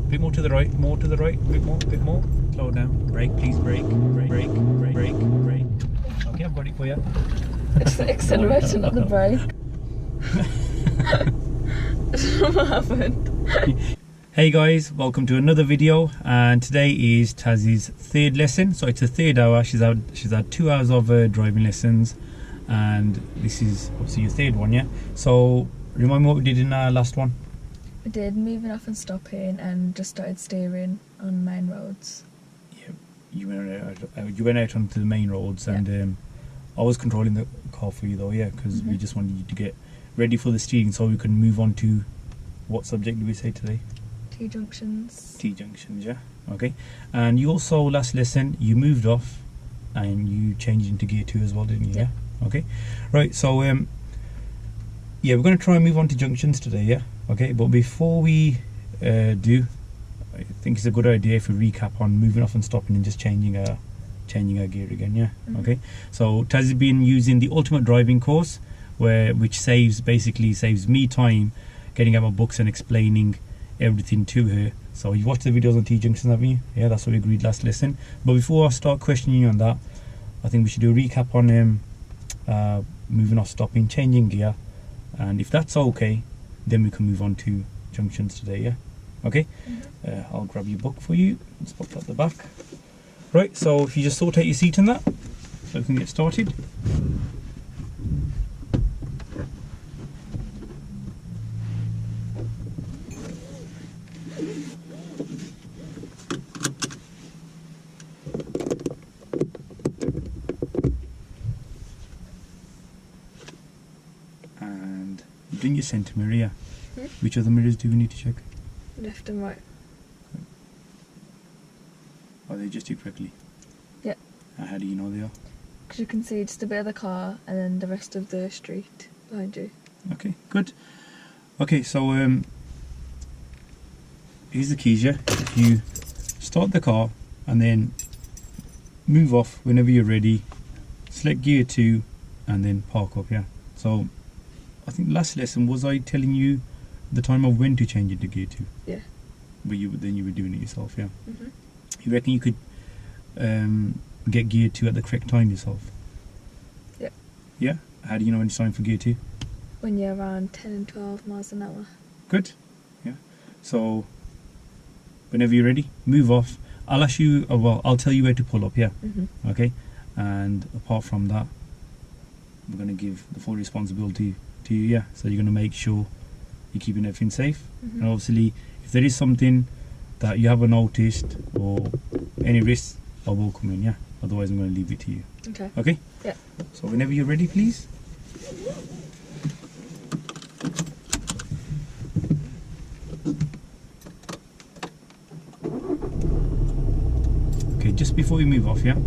bit more to the right, more to the right, bit more. Slow down. Brake, please, brake. Okay, I've got it for you. It's the accelerator, not the brake. I don't know what happened. Hey guys, welcome to another video, and today is Taz's third lesson. So it's a third hour. She's had 2 hours of driving lessons, and this is obviously your third one, yeah? So remind me what we did in our last one. We did moving off and stopping and just started steering on main roads. Yeah, you went out onto the main roads, yeah. And I was controlling the car for you though, yeah, because we just wanted you to get ready for the steering so we can move on to what subject did we say today? T-junctions. T-junctions, yeah. Okay. And you also, last lesson, you moved off and you changed into gear 2 as well, didn't you? Yeah. Okay. Right, so yeah, we're going to try and move on to junctions today, yeah? Okay, but before we do, I think it's a good idea if we recap on moving off and stopping and just changing our gear again, yeah? Okay. So Taz has been using the ultimate driving course, which basically saves me time getting out my books and explaining everything to her. So you watched the videos on T-Junctions, haven't you? Yeah, that's what we agreed last lesson. But before I start questioning you on that, I think we should do a recap on moving off, stopping, changing gear, and if that's okay, then we can move on to junctions today, yeah? Okay? I'll grab your book for you. Let's pop that at the back. Right, so if you just sort out your seat in that, so we can get started. And you're doing your centre mirror, yeah? Which other mirrors do we need to check? Left and right. Are they adjusted correctly? Yeah. And how do you know they are? Because you can see just a bit of the car and then the rest of the street behind you. Okay, good. Okay, so here's the keys, yeah? If you start the car and then move off whenever you're ready, select gear 2 and then park up, yeah? So I think last lesson, was I telling you the time of when to change it to gear 2? Yeah. But then you were doing it yourself, yeah? You reckon you could get gear 2 at the correct time yourself? Yeah. Yeah? How do you know when it's time for gear 2? When you're around 10 and 12 miles an hour. Good. Yeah. So whenever you're ready, move off. I'll ask you, I'll tell you where to pull up, yeah? Okay? And apart from that, we're going to give the full responsibility to you, yeah? So you're going to make sure you're keeping everything safe. And obviously, if there is something that you haven't noticed or any risks, I will come in, yeah? Otherwise, I'm going to leave it to you. Okay. Okay? Yeah. So whenever you're ready, please. Okay, just before we move off, yeah?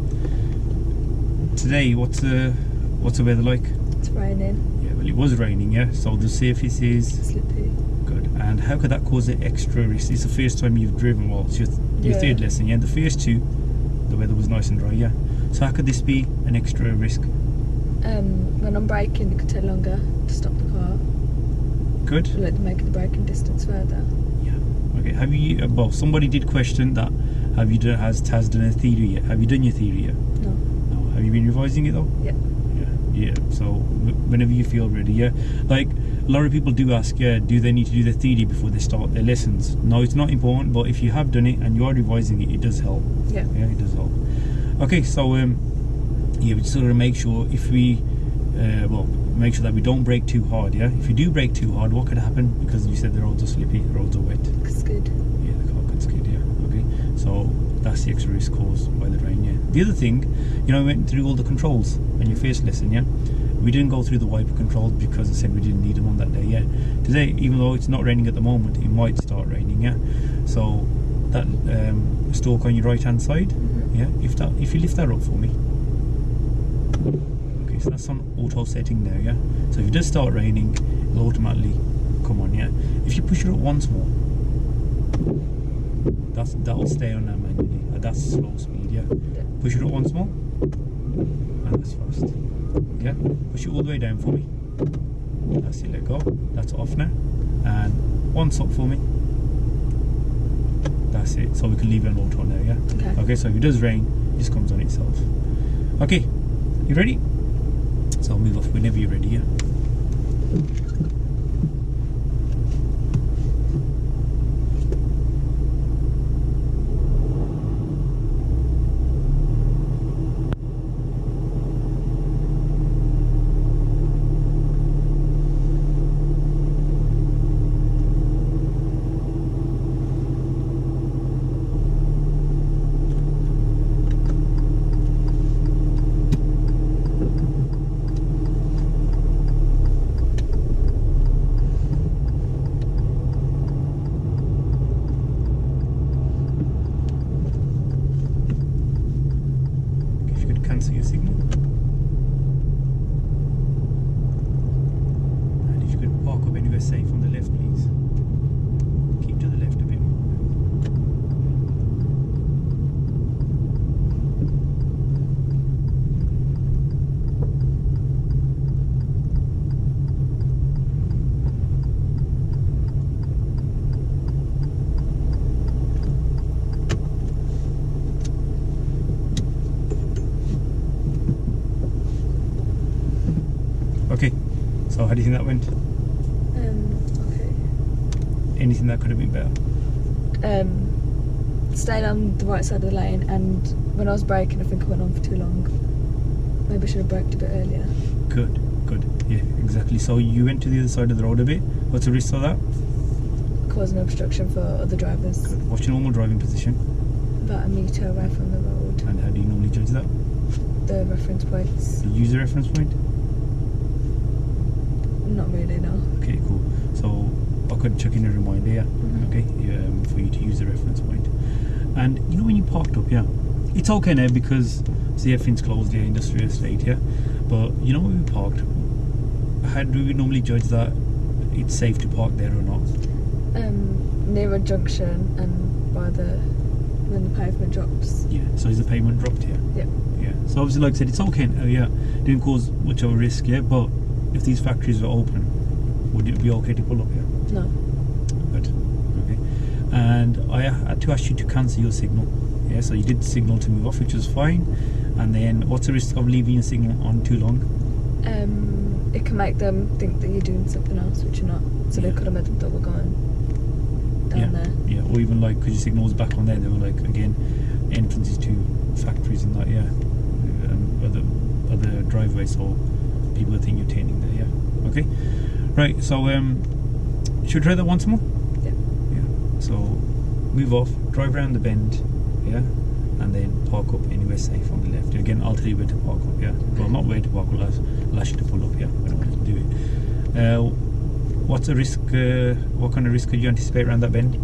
Today, what's the weather like? It's raining. Yeah, well, it was raining, yeah? So the surface is slippy. Good. And how could that cause an extra risk? It's the first time you've driven, well, it's your third lesson, yeah? The first 2, the weather was nice and dry, yeah? So how could this be an extra risk? When I'm braking, it could take longer to stop the car. Good. Like making the braking distance further. Yeah. Okay, have you, well, somebody did question that, has Taz done a theory yet? Have you done your theory yet? No. No. Have you been revising it though? Yeah. Yeah, so whenever you feel ready, yeah? Like, a lot of people do ask, yeah, do they need to do their theory before they start their lessons? No, it's not important, but if you have done it and you are revising it, it does help. Yeah. Yeah, it does help. Okay, so, yeah, we just sort of make sure if we, make sure that we don't brake too hard, yeah? If you do brake too hard, what could happen? Because you said the roads are slippy, the roads are wet. Skid. Yeah, the car could skid, yeah. Okay, so that's the extra risk caused by the rain, yeah. The other thing, you know, I went through all the controls in your first lesson, yeah? We didn't go through the wiper controls because I said we didn't need them on that day, yeah? Today, even though it's not raining at the moment, it might start raining, yeah? So that stalk on your right hand side, yeah? If you lift that up for me. Okay, so that's on auto setting now, yeah? So if it does start raining, it'll automatically come on, yeah? If you push it up once more, that'll stay on there manually. That's slow speed, yeah? Push it up once more, and that's fast. Yeah? Push it all the way down for me. That's it, let go. That's off now. And once up for me. That's it. So we can leave it on auto now, yeah? Okay. Okay, so if it does rain, it just comes on itself. Okay, you ready? So I'll move off whenever you're ready, yeah? If you could cancel your signal. And if you could park up anywhere safe on the left, please. Keep to the left a bit more. Okay, so how do you think that went? Okay. Anything that could have been better? Stayed on the right side of the lane, and when I was braking, I think I went on for too long. Maybe I should have braked a bit earlier. Good, good. Yeah, exactly. So you went to the other side of the road a bit. What's the risk of that? Causing obstruction for other drivers. Good. What's your normal driving position? About a metre away from the road. And how do you normally judge that? The reference points. Do you use a reference point? Not really, no. Okay, cool. So I could chuck in a reminder, yeah, okay, for you to use the reference point. And you know when you parked up, yeah, it's okay now because see everything's closed, yeah, industrial estate, yeah. But you know when we parked, how do we normally judge that it's safe to park there or not? Near a junction and by when the pavement drops. Yeah. So is the pavement dropped here? Yep. Yeah. So obviously, like I said, it's okay now, yeah. Didn't cause much of a risk, yeah. But if these factories were open, would it be okay to pull up here? No. Good. Okay. And I had to ask you to cancel your signal. Yeah, so you did signal to move off, which was fine. And then what's the risk of leaving your signal on too long? It can make them think that you're doing something else, which you're not. So they could have made them thought we're going down there. Yeah, or even like, because your signal was back on there, they were like, again, entrances to factories and that, yeah. Other driveways, so people think you're turning there, yeah. Okay. Right, so should we try that once more? Yeah. Yeah. So move off, drive around the bend, yeah, and then park up anywhere safe on the left. Again, I'll tell you where to park up, yeah. Well, not where to park up, I'll ask you to pull up, yeah. I don't want to do it. What's the risk? What kind of risk could you anticipate around that bend?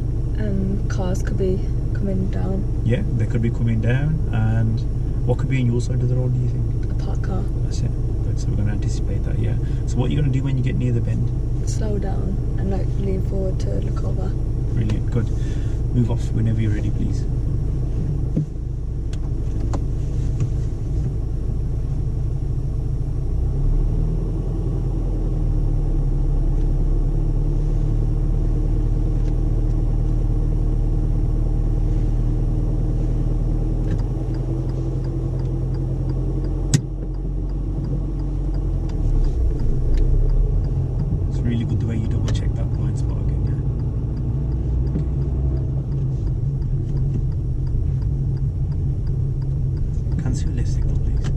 Cars could be coming down. Yeah, they could be coming down, and what could be on your side of the road, do you think? A parked car. That's it. Good. So we're going to anticipate that, yeah. So what are you going to do when you get near the bend? Slow down and like lean forward to look over. Brilliant. Good. Move off whenever you're ready, please. Really good the way you double check that blind spot again, yeah. Okay. Cancel your left signal, please.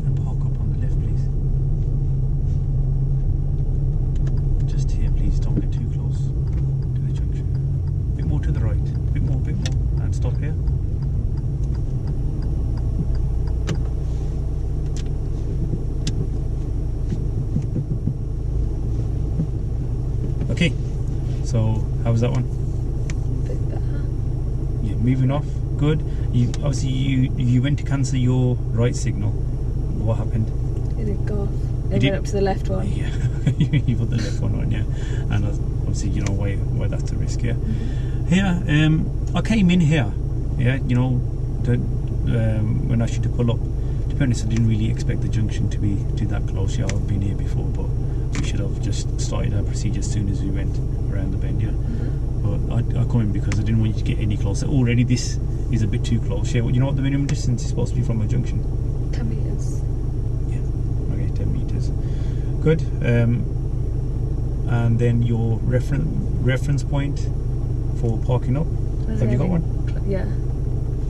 And park up on the left, please. Just here, please. Don't get too close to the junction. A bit more to the right. A bit more, and stop here. Okay, so how was that one? A bit better. Yeah, moving off, good. You obviously you went to cancel your right signal. What happened? It didn't go off. It went up to the left one. Yeah, you put the left one on, yeah. And obviously you know why that's a risk, yeah. Here, I came in here, yeah. You know, when I asked you to pull up. To be honest, I didn't really expect the junction to be that close. Yeah, I've been here before, but we should have just started our procedure as soon as we went around the bend, yeah. But coming because I didn't want you to get any closer. Already this is a bit too close. Yeah, you know what the minimum distance is supposed to be from a junction? 10 metres. Yeah, okay, 10 metres. Good. And then your reference point for parking up. Have you got one? Yeah,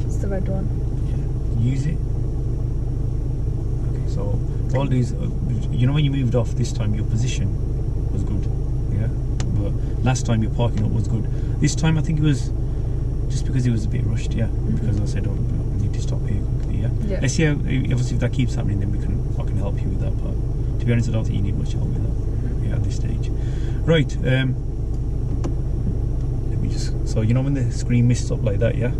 it's the red one. Yeah, use it. Okay, so all these, you know, when you moved off this time, your position was good. Yeah, but last time your parking up was good. This time I think it was just because it was a bit rushed. Yeah, because I said, oh, I need to stop here quickly. Yeah. Let's see how, obviously if that keeps happening, then I can help you with that part. To be honest, I don't think you need much help with that. Yeah, at this stage. Right. Let me just. So you know when the screen mists up like that, yeah,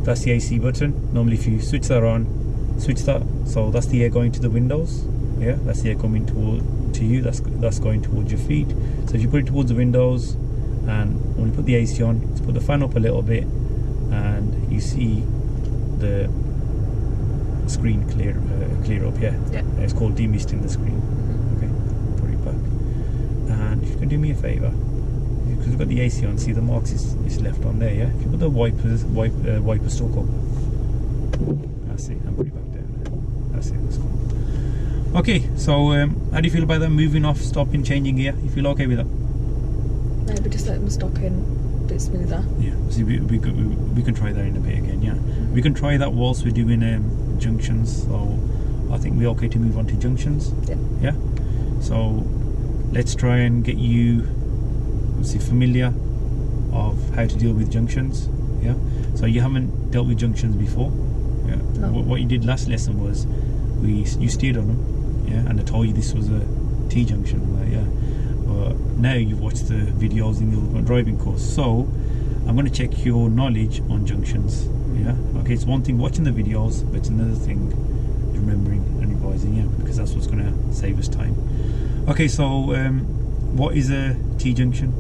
that's the AC button. Normally, if you switch that on, switch that. So that's the air going to the windows. Yeah, that's the air coming to you. That's going towards your feet. So if you put it towards the windows, and when you put the AC on, let's put the fan up a little bit, and you see the screen clear up. Yeah. It's called demisting the screen. Okay, put it back. And if you can do me a favour, because we've got the AC on, see the marks is left on there. Yeah. If you put the wiper stalk up, that's it, and put it back down. That's it. That's cool. Okay, so how do you feel about that? Moving off, stopping, changing gear? You feel okay with that? Maybe just let them stop in a bit smoother. Yeah, see, we can try that in a bit again. Yeah, we can try that whilst we're doing junctions. So I think we're okay to move on to junctions. Yeah. So let's try and get you obviously familiar of how to deal with junctions. Yeah. So you haven't dealt with junctions before. Yeah. No. What you did last lesson was you steered on them. Yeah, and I told you this was a T-junction. Yeah. But now you've watched the videos in your driving course, so I'm going to check your knowledge on junctions. Yeah. Okay. It's one thing watching the videos, but it's another thing remembering and revising. Yeah, because that's what's going to save us time. Okay. So what is a T-junction?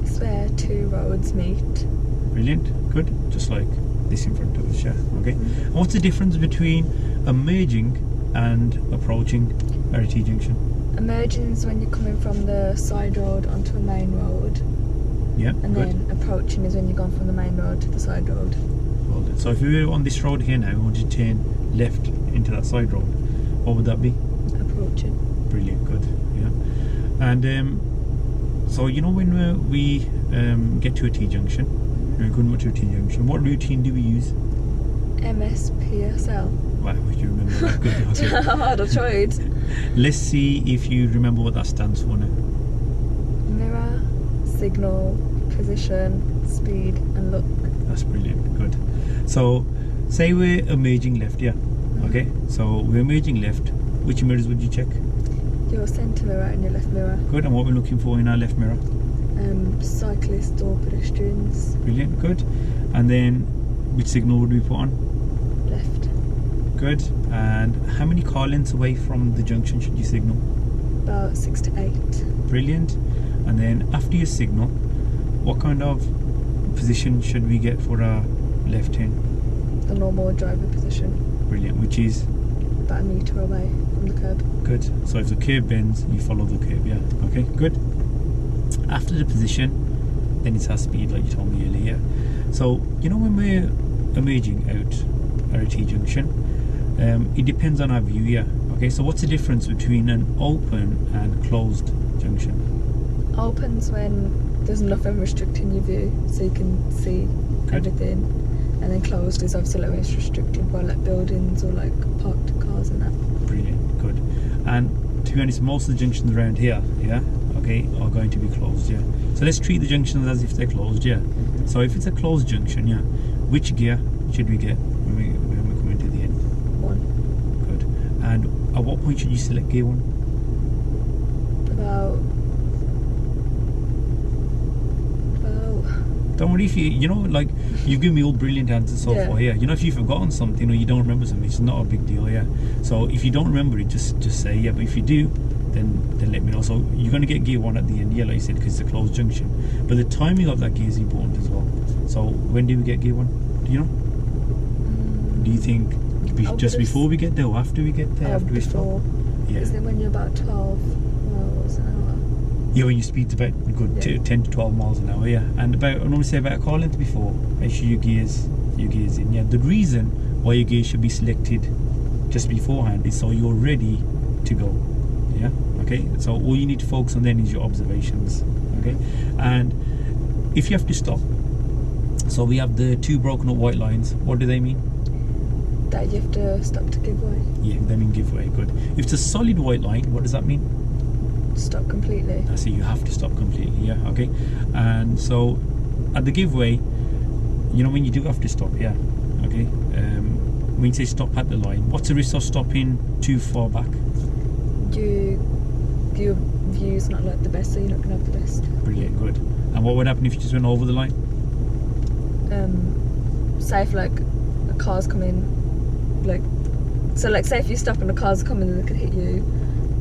It's where two roads meet. Brilliant. Good. Just like this in front of us. Yeah. Okay. And what's the difference between a merging and approaching at a T-junction? Emerging is when you're coming from the side road onto a main road. Yeah. And good. then approaching is when you're going from the main road to the side road. Well done. So if we were on this road here now, we want to turn left into that side road, what would that be? Approaching. Brilliant. Good. Yeah. And so you know when we get to a T-junction, we're going to a T-junction, what routine do we use? MSPSL. Wow, you remember that? Good. Okay. Hard, I tried. Let's see if you remember what that stands for now. Mirror, signal, position, speed, and look. That's brilliant. Good. So, say we're emerging left, yeah? Okay. So we're emerging left. Which mirrors would you check? Your centre mirror and your left mirror. Good. And what we're looking for in our left mirror? Cyclists or pedestrians. Brilliant. Good. And then, which signal would we put on? Left. Good. And how many car lengths away from the junction should you signal? About 6 to 8. Brilliant. And then after your signal, what kind of position should we get for our left turn? The normal driver position. Brilliant. Which is? About a metre away from the curb. Good. So if the curb bends, you follow the curb, yeah? Okay, good. After the position, then it's our speed, like you told me earlier. So, you know when we're emerging out at a T-junction, it depends on our view, yeah? Okay, so what's the difference between an open and closed junction? Open's when there's nothing restricting your view, so you can see everything. And then closed is obviously like when it's restricted by like buildings or like parked cars and that. Brilliant, good. And to be honest, most of the junctions around here, yeah, okay, are going to be closed, yeah. So let's treat the junctions as if they're closed, yeah. So if it's a closed junction, yeah, which gear should we get when we're coming to the end? 1. Good. And at what point should you select gear 1? About don't worry if you know, like, you've given me all brilliant answers so far, yeah. You know, if you've forgotten something or you don't remember something, it's not a big deal, yeah. So if you don't remember it, just say, yeah. But if you do, then let me know. So you're going to get gear 1 at the end, yeah, like you said, because it's a closed junction. But the timing of that gear is important as well. So when do we get gear 1? Do you know? Do you think just before we get there or after we get there? After we stop? Yeah. Is it when you're about 12 miles an hour? Yeah, when your speed's about good Yeah. 10 to 12 miles an hour, yeah. And about, I normally say about a car length before, make sure your gears in. Yeah, the reason why your gears should be selected just beforehand is so you're ready to go. Yeah, okay. So all you need to focus on then is your observations. Okay, and if you have to stop, so we have the two broken up white lines. What do they mean? That you have to stop to give way. Yeah, they mean give way. Good. If it's a solid white line, what does that mean? Stop completely. I see, you have to stop completely. Yeah, okay. And so at the give way, you know when you do have to stop, yeah, okay. When you say stop at the line, what's the risk of stopping too far back? Your view's not like the best, so you're not gonna have the best. Brilliant, good. And what would happen if you just went over the line? Say if like a car's coming, like, so like say if you stop and a car's coming, then they could hit you,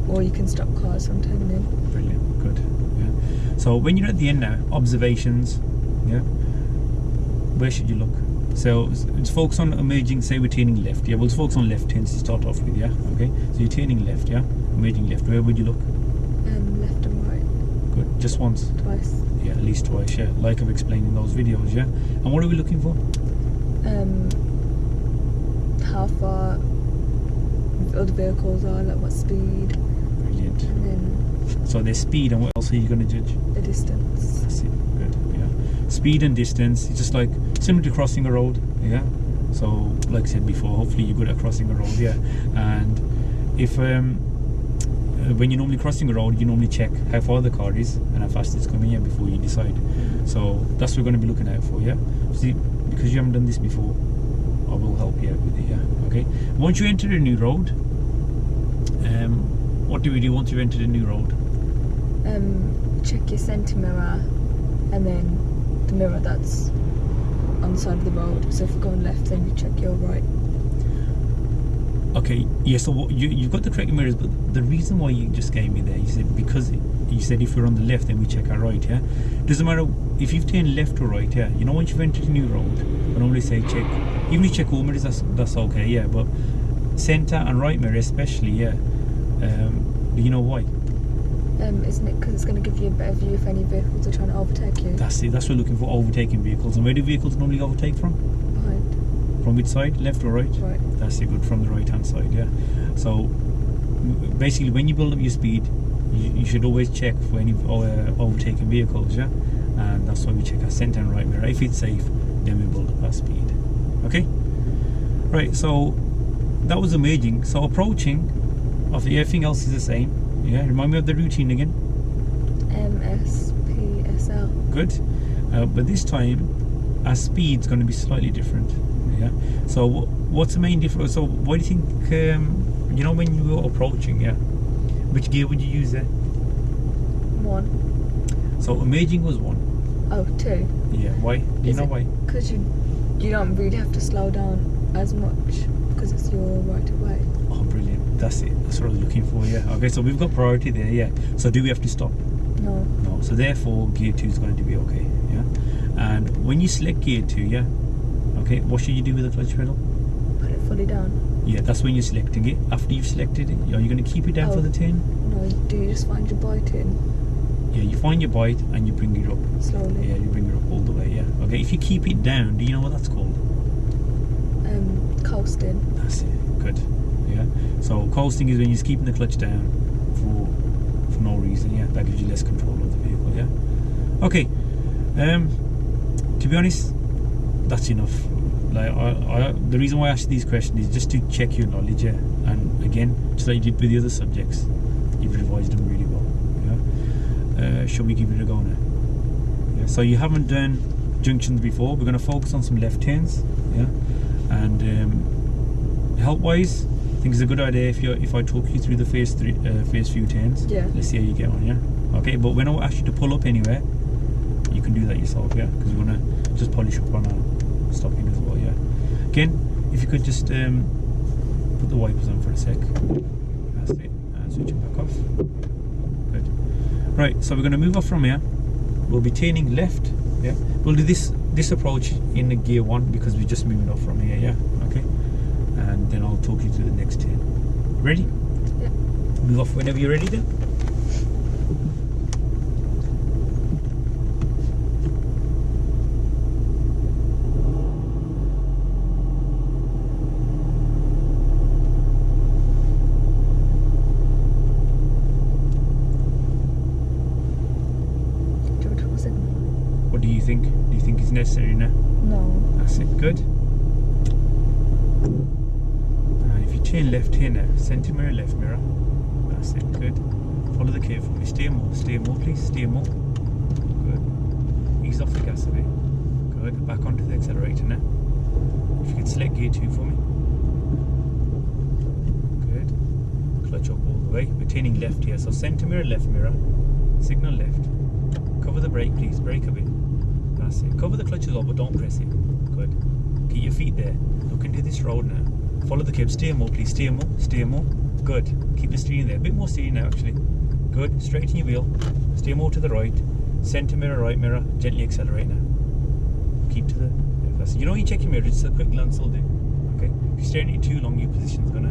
or you can stop cars from turning in. Brilliant, good. Yeah. So when you're at the end now, observations, yeah, where should you look? So it's focus on emerging, say we're turning left, yeah, we'll focus on left turns to start off with, yeah, okay. So you're turning left, yeah, emerging left, where would you look? Left and right. Good, just once? Twice. Yeah, at least twice, yeah, like I've explained in those videos, yeah. And what are we looking for? How far other vehicles are, like what speed. Brilliant. And then so there's speed, and what else are you going to judge? the distance. That's it, good, yeah. Speed and distance, it's just like similar to crossing a road, yeah. So like I said before, hopefully you're good at crossing a road, yeah. And if when you're normally crossing a road, you normally check how far the car is and how fast it's coming, yeah, before you decide. So that's what we're going to be looking out for, yeah. See, because you haven't done this before, I will help you out with it, yeah. Okay. Once you enter a new road, what do we do once you enter a new road? Check your centre mirror, and then the mirror that's on the side of the road. So if you're going left, then you check your right. Okay, yeah, so what, you've got the correct mirrors, but the reason why you just gave me there, you said because you said if we're on the left, then we check our right, yeah? Doesn't matter if you've turned left or right, yeah? You know, once you've entered a new road, I normally say check, even if you check all mirrors, that's okay, yeah, but centre and right mirror especially, yeah. Do you know why? Isn't it because it's going to give you a better view if any vehicles are trying to overtake you? That's it, that's what we're looking for, overtaking vehicles. And where do vehicles normally overtake from? Behind. From which side? Left or right? Right. That's it, good, from the right hand side, yeah. So basically when you build up your speed, you should always check for any overtaking vehicles, yeah. And that's why we check our centre and right mirror. If it's safe, then we build up our speed. Okay? Right, so that was emerging. So approaching, everything else is the same. Yeah, remind me of the routine again. MSPSL. Good. But this time our speed's going to be slightly different. Yeah. So what's the main difference? So what do you think, you know, when you were approaching, yeah, which gear would you use there? 1. So emerging was 1. Oh, 2. Yeah, why? Do you know why? Because you don't really have to slow down as much because it's your right of way. Oh, brilliant. That's it. That's what I was looking for, yeah. Okay, so we've got priority there, yeah. So do we have to stop? No. No. So therefore, gear 2 is going to be okay, yeah. And when you select gear 2, yeah, okay, what should you do with the clutch pedal? Put it fully down. Yeah, that's when you're selecting it. After you've selected it, are you going to keep it down for the turn? No, do you just find your bite in? Yeah, you find your bite and you bring it up. Slowly. Yeah, you bring it up all the way, yeah. Okay, if you keep it down, do you know what that's called? Coasting. That's it, good. Yeah, so coasting is when you're just keeping the clutch down for no reason, yeah. That gives you less control of the vehicle, yeah. Okay, to be honest, that's enough. Like the reason why I asked these questions is just to check your knowledge, yeah. And again, just like you did with the other subjects, you've revised them really well, yeah. Shall we give it a go now? Yeah, so you haven't done junctions before. We're going to focus on some left turns, yeah. And help wise, I think it's a good idea if I talk you through the first few turns. Yeah. Let's see how you get on, yeah. Okay, but when I ask you to pull up anywhere, you can do that yourself, yeah. Because we want to just polish up on our stopping as well, yeah. Again, if you could just put the wipers on for a sec. That's it. And switch it back off. Good. Right, so we're going to move off from here. We'll be turning left, yeah. We'll do this approach in the gear 1 because we're just moving off from here, yeah. Okay. And then I'll talk you through the next turn. Ready? Yeah. Move off whenever you're ready then. do you think? Do you think it's necessary now? No. That's it. Good. And if you turn left here now, centre mirror, left mirror. That's it. Good. Follow the curve for me. Steer more, please. Steer more. Good. Ease off the gas a bit. Good. Back onto the accelerator now. If you could select gear 2 for me. Good. Clutch up all the way. We're turning left here, so centre mirror, left mirror. Signal left. Cover the brake, please. Brake a bit. That's it. Cover the clutch as well, but don't press it. Good. Keep your feet there. Look into this road now. Follow the curve. Steer more, please. Steer more. Steer more. Good. Keep the steering there. A bit more steering now, actually. Good. Straighten your wheel. Steer more to the right. Centre mirror, right mirror. Gently accelerate now. Keep to the... You know when you check your mirror, just a quick glance will do. Okay. If you're staring at it too long, your position's gonna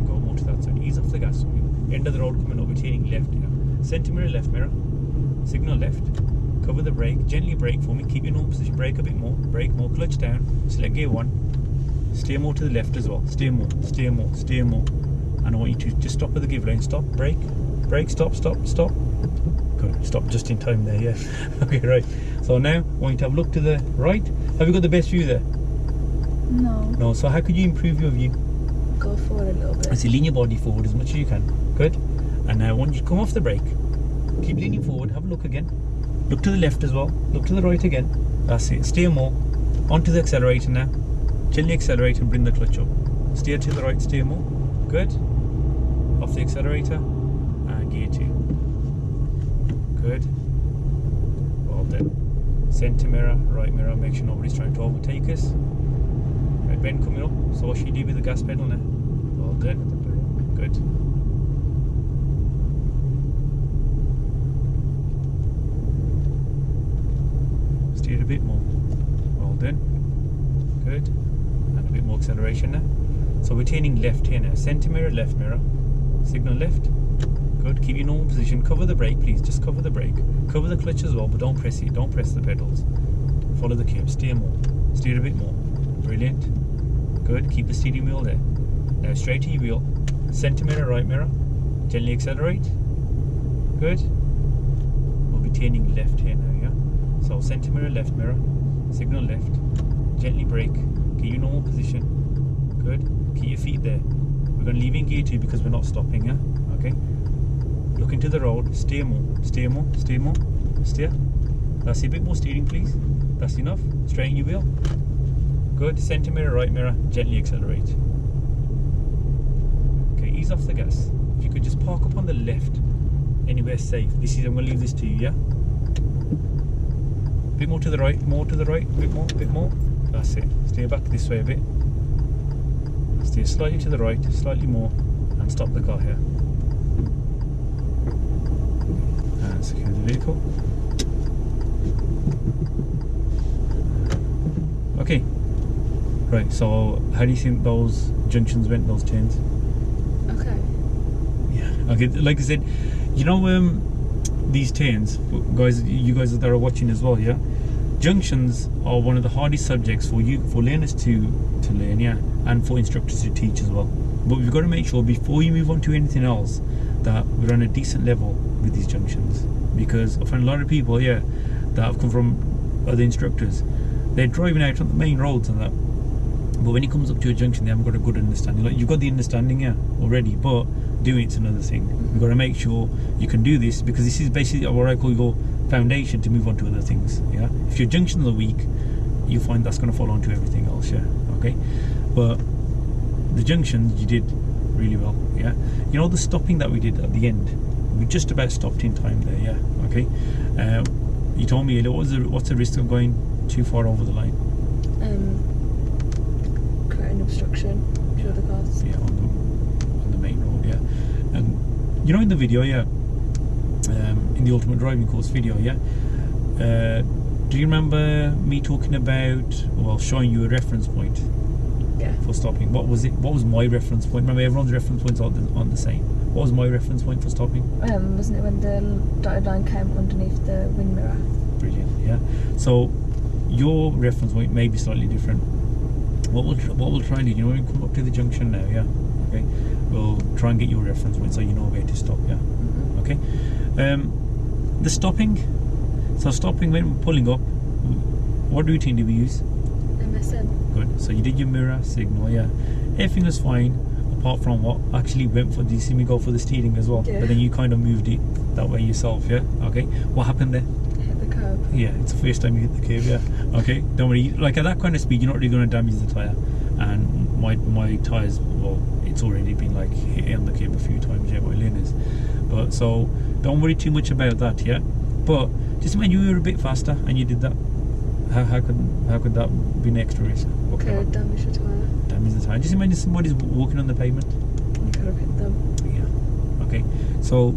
go more to that side. Ease off the gas. End of the road coming over. Turning left here. Centre mirror, left mirror. Signal left. Cover the brake. Gently brake for me. Keep your normal position. Brake a bit more. Brake more. Clutch down. Select gear 1. Steer more to the left as well. Steer more. Steer more. Steer more. And I want you to just stop at the give lane. Stop. Brake. Brake. Stop. Stop. Stop. Good. Stop just in time there. Yeah. Okay. Right. So now I want you to have a look to the right. Have you got the best view there? No. No. So how could you improve your view? Go forward a little bit. I say lean your body forward as much as you can. Good. And now I want you to come off the brake. Keep leaning forward. Have a look again. Look to the left as well. Look to the right again. That's it. Steer more. Onto the accelerator now. Gently accelerate and bring the clutch up. Steer to the right. Steer more. Good. Off the accelerator. And gear 2. Good. Well done. Centre mirror, right mirror. Make sure nobody's trying to overtake us. Right bend coming up. So what should you do with the gas pedal now? Well done. Good. Steer a bit more. Well done. Good. And a bit more acceleration now. So we're turning left here now. Centre mirror, left mirror. Signal left. Good. Keep your normal position. Cover the brake, please. Just cover the brake. Cover the clutch as well, but don't press it. Don't press the pedals. Follow the curve. Steer more. Steer a bit more. Brilliant. Good. Keep the steering wheel there. Now straighten your wheel. Centre mirror, right mirror. Gently accelerate. Good. We'll be turning left here now, yeah? So centre mirror, left mirror. Signal left. Gently brake. Keep your normal position. Good. Keep your feet there. We're going to leave in gear 2 because we're not stopping, yeah? Okay. Look into the road. Steer more. Steer more. Steer more. Steer. That's a bit more steering, please. That's enough. Straighten your wheel. Good. Centre mirror, right mirror. Gently accelerate. Okay. Ease off the gas. If you could just park up on the left, anywhere safe. I'm going to leave this to you, yeah? Bit more to the right. More to the right. Bit more. Bit more. That's it. Steer back this way a bit. Steer slightly to the right. Slightly more. And stop the car here. And secure the vehicle. Okay. Right, so how do you think those junctions went, those turns? Okay. Yeah. Okay, like I said, you know these turns, guys, you guys that are watching as well, yeah? Junctions are one of the hardest subjects for learners to learn, yeah? And for instructors to teach as well. But we've got to make sure before you move on to anything else that we're on a decent level with these junctions, because I find a lot of people, yeah, that have come from other instructors, they're driving out on the main roads and that, but when it comes up to a junction they haven't got a good understanding. Like, you've got the understanding, yeah, already, but doing it's another thing. You've got to make sure you can do this, because this is basically what I call your foundation to move on to other things, yeah? If your junctions are weak, you find that's going to fall onto everything else, yeah? Okay, but the junctions you did really well, yeah? You know the stopping that we did at the end, we just about stopped in time there, yeah? Okay, you told me what's the risk of going too far over the line? Creating obstruction for the cars. Yeah, on the main road, yeah. And you know in the video, yeah, in the ultimate driving course video, yeah, do you remember me talking about, well, showing you a reference point? Yeah. For stopping? What was it? What was my reference point? Remember, everyone's reference points aren't the same. What was my reference point for stopping? Wasn't it when the dotted line came underneath the wind mirror? Brilliant, yeah. So your reference point may be slightly different. What we'll try and do, you know, when we come up to the junction now, yeah, okay, we'll try and get your reference point so you know where to stop, yeah. Okay. The stopping, So stopping when we're pulling up, what routine did we use? MSN. Good. So you did your mirror signal, yeah. Everything was fine, apart from what actually went for. Did you see me go for the steering as well? Yeah. But then you kind of moved it that way yourself, yeah. Okay. What happened there? Hit the curb. Yeah, it's the first time you hit the curb, yeah. Okay. Don't worry. Like at that kind of speed, you're not really going to damage the tire. And my tires, well, it's already been like hit on the curb a few times, yeah, by Linus. But so don't worry too much about that, yeah. But just when you were a bit faster and you did that, how could that be an extra risk? What could Could damage the tyre. damage the tire? Just imagine somebody's walking on the pavement. You could have hit them. Yeah. Okay. So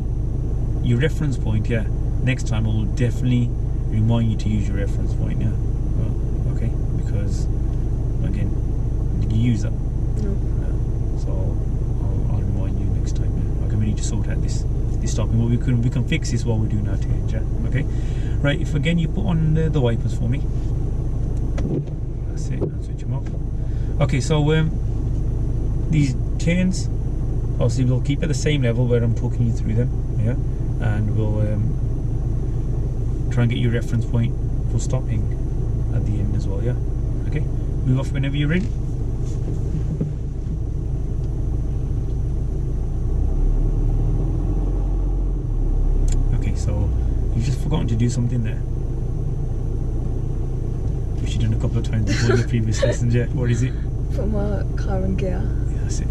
your reference point, yeah. Next time I will definitely remind you to use your reference point, yeah. Well, okay. Because again, did you use that? No. So I'll remind you next time. Yeah. Okay. We need to sort out this stopping. But we can fix this while we're doing our change. Yeah. Okay. Right. If again you put on the wipers for me. That's it. And switch them off. Okay. So these turns, obviously we'll keep at the same level where I'm talking you through them. Yeah. And we'll try and get your reference point for stopping at the end as well. Yeah. Okay. Move off whenever you're ready. Okay, so you've just forgotten to do something there, which you've done a couple of times before in the previous lessons. Yeah, what is it? Put my car in gear. Yeah, that's it.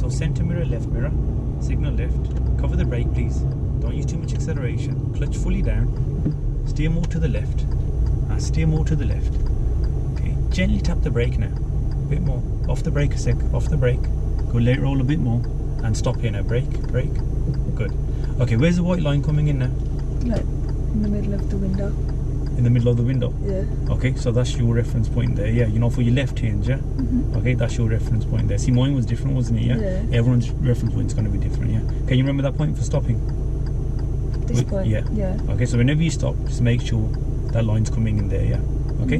Centre mirror, left mirror, signal left, cover the brake please, don't use too much acceleration, clutch fully down, steer more to the left, and steer more to the left. Okay, gently tap the brake now, a bit more, off the brake a sec, off the brake, go let it roll a bit more, and stop here now, brake, good. Okay, where's the white line coming in now? Like in the middle of the window. In the middle of the window? Yeah. Okay, so that's your reference point there, yeah, you know, for your left hands, yeah? Okay, that's your reference point there. See, mine was different, wasn't it, yeah? Yeah. Everyone's reference point is going to be different, yeah? Can you remember that point for stopping? This point? Yeah. Yeah. Okay, so whenever you stop, just make sure that line's coming in there, yeah? Okay?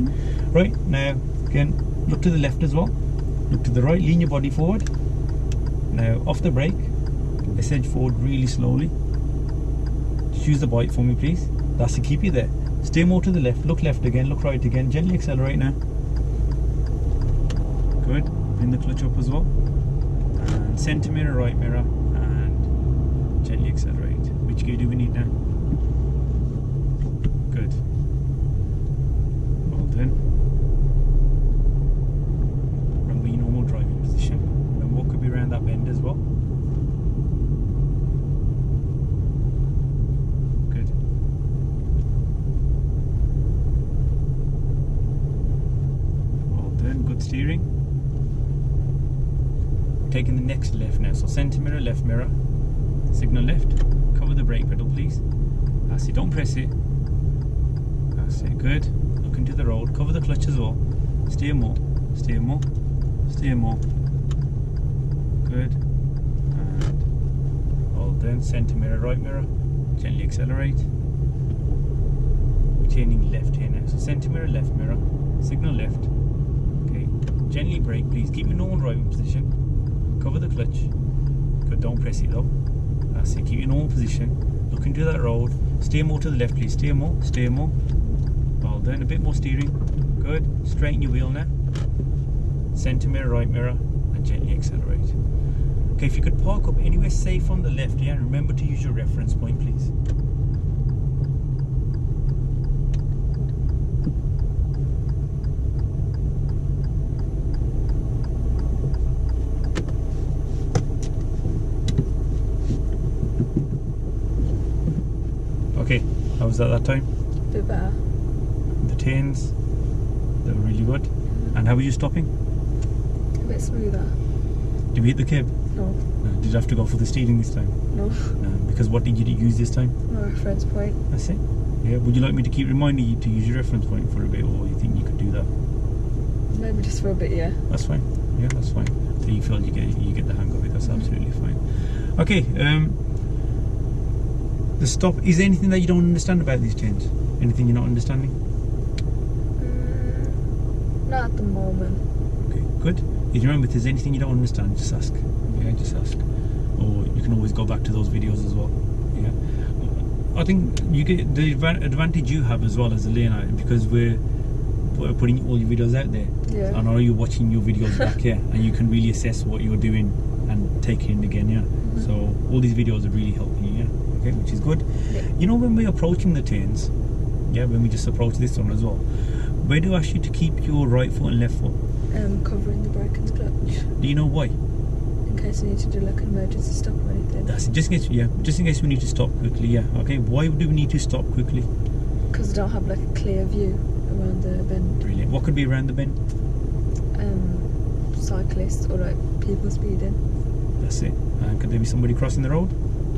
Right, now, again, look to the left as well. Look to the right, lean your body forward. Now, off the brake, let's edge forward really slowly. Just use the bite for me, please. That's to keep you there. Stay more to the left, look left again, look right again, gently accelerate now. Good, bring the clutch up as well. And centre mirror, right mirror, and gently accelerate. Which gear do we need now? Good. Well done. Remember your normal driving position. And walk could be around that bend as well. Good. Well done, good steering. Taking the next left now, so centre mirror, left mirror, signal left, cover the brake pedal please, that's it, don't press it, that's it, good, look into the road, cover the clutch as well, steer more, steer more, steer more, good, and well done, centre mirror, right mirror, gently accelerate, we're turning left here now, so centre mirror, left mirror, signal left, okay, gently brake please, keep your normal driving position, cover the clutch, good, don't press it though, that's it, keep your normal position, look into that road, steer more to the left please, steer more, well done, a bit more steering, good, straighten your wheel now, centre mirror, right mirror, and gently accelerate. Okay, if you could park up anywhere safe on the left, yeah, and remember to use your reference point please. Okay, how was that time? A bit better. The turns, they were really good. And how were you stopping? A bit smoother. Did we hit the curb? No. Did you have to go for the steering this time? No. Because what did you use this time? No reference point. That's it. Yeah. Would you like me to keep reminding you to use your reference point for a bit, or you think you could do that? Maybe just for a bit, yeah. That's fine. Yeah, that's fine. So you feel you get the hang of it. That's absolutely fine. Okay. The stop. Is there anything that you don't understand about these chains? Anything you're not understanding? Not at the moment. Okay, good. If you remember, if there's anything you don't understand, just ask. Yeah, just ask. Or you can always go back to those videos as well. Yeah. I think you get the advantage you have as well as a learner, because we're putting all your videos out there. Yeah. I know you're watching your videos back here, and you can really assess what you're doing and take it in again. Yeah. So all these videos are really helping you. Yeah. Okay, which is good. Yeah. You know, when we're approaching the turns, yeah, when we just approach this one as well, where do I ask you to keep your right foot and left foot? Covering the brake and clutch. Do you know why? In case you need to do like an emergency stop or anything. That's it. Just in case we need to stop quickly. Yeah. Okay. Why do we need to stop quickly? Because I don't have like a clear view around the bend. Brilliant. What could be around the bend? Cyclists or like people speeding. That's it. And could there be somebody crossing the road?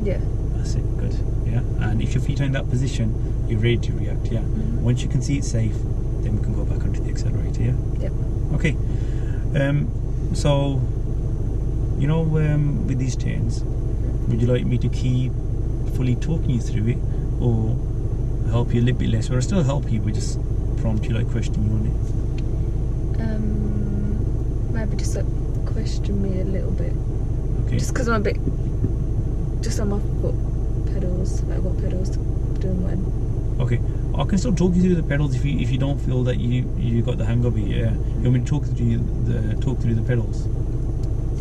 Yeah. That's it. Good. Yeah. And if your feet are in that position, you're ready to react. Yeah. Once you can see it's safe, then we can go back onto the accelerator. Yeah. Yep. Okay. So, you know, with these turns, would you like me to keep fully talking you through it, or help you a little bit less, or I still help you but just prompt you, like question you on it? Maybe just like question me a little bit. Okay. Just because I'm a bit just on my foot pedals, like what pedals doing when. Okay. I can still talk you through the pedals if you don't feel that you got the hang of it. Yeah. You want me to talk through the pedals?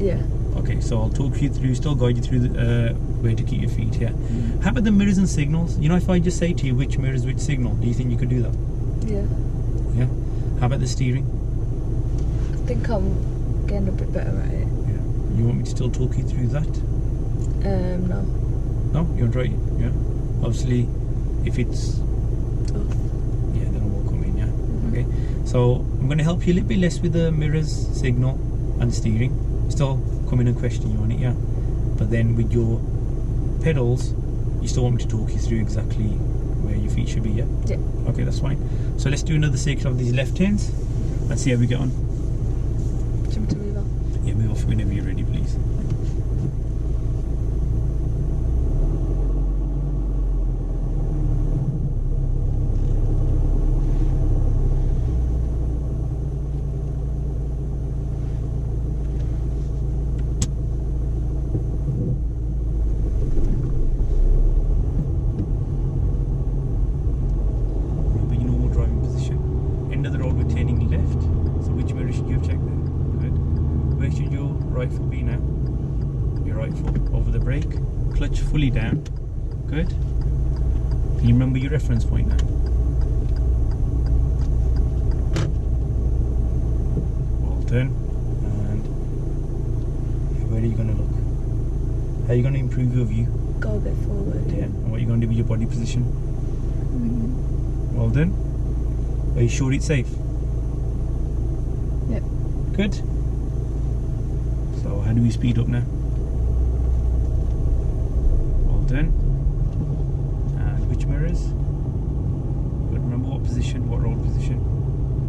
Yeah. Okay. So I'll talk you through, still guide you through the where to keep your feet. Yeah. How about the mirrors and signals? You know, if I just say to you which mirrors, which signal, do you think you could do that? Yeah. Yeah. How about the steering? I think I'm getting a bit better at it. Yeah. You want me to still talk you through that? No. No, you want to try it? Yeah. Obviously, if it's Off. yeah, then I will come in. Yeah. Okay. So I'm going to help you a little bit less with the mirrors, signal, and steering. Still come in and question you on it. Yeah. But then with your pedals, you still want me to talk you through exactly where your feet should be. Yeah. Yeah. Okay, that's fine. So let's do another circuit of these left turns and see how we get on. Jump to move on. Yeah, move off whenever you're ready, please. Remember your normal driving position. End of the road, we're turning left. So which mirror should you have checked there? Good. Where should your right foot be now? Your right foot over the brake. Clutch fully down. Good. Can you remember your reference point now? Well done. And where are you going to look? How are you going to improve your view? Go a bit forward. Yeah. And what are you going to do with your body position? Well done. Are you sure it's safe? Yep. Good. So how do we speed up now? Well done. And which mirrors? Good. Remember what position, what road position?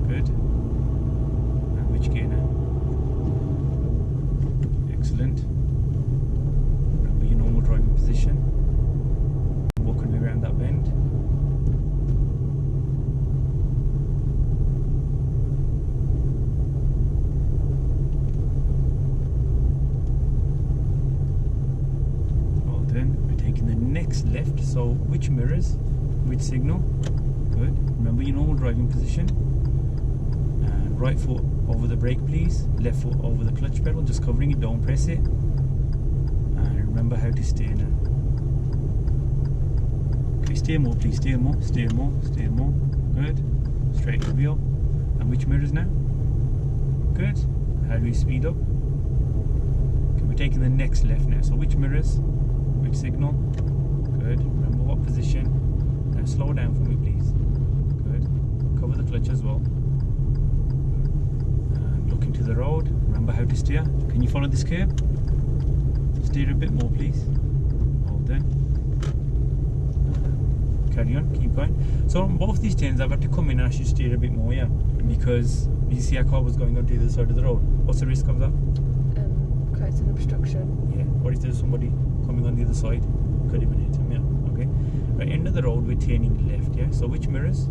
Good. And which gear now? Excellent. Remember your normal driving position. What could be around that bend? Next left, so which mirrors, which signal? Good. Remember your normal driving position. And right foot over the brake, please. Left foot over the clutch pedal, just covering it, don't press it. And remember how to steer now. Okay, steer more, please. Steer more, steer more, steer more. Good. Straighten the wheel. And which mirrors now? Good. How do we speed up? Okay, we're taking the next left now, so which mirrors, which signal? Good. Remember what position. Now slow down for me, please. Good. Cover the clutch as well. And look into the road. Remember how to steer. Can you follow this curve? Steer a bit more, please. Well done. Carry on, keep going. So on both these turns, I've had to come in and actually steer a bit more, yeah, because you see our car was going on to the other side of the road. What's the risk of that? Creates an obstruction. Yeah. What if there's somebody coming on the other side? Could even hit him, yeah. Okay. Right, end of the road, we're turning left, yeah. So which mirrors?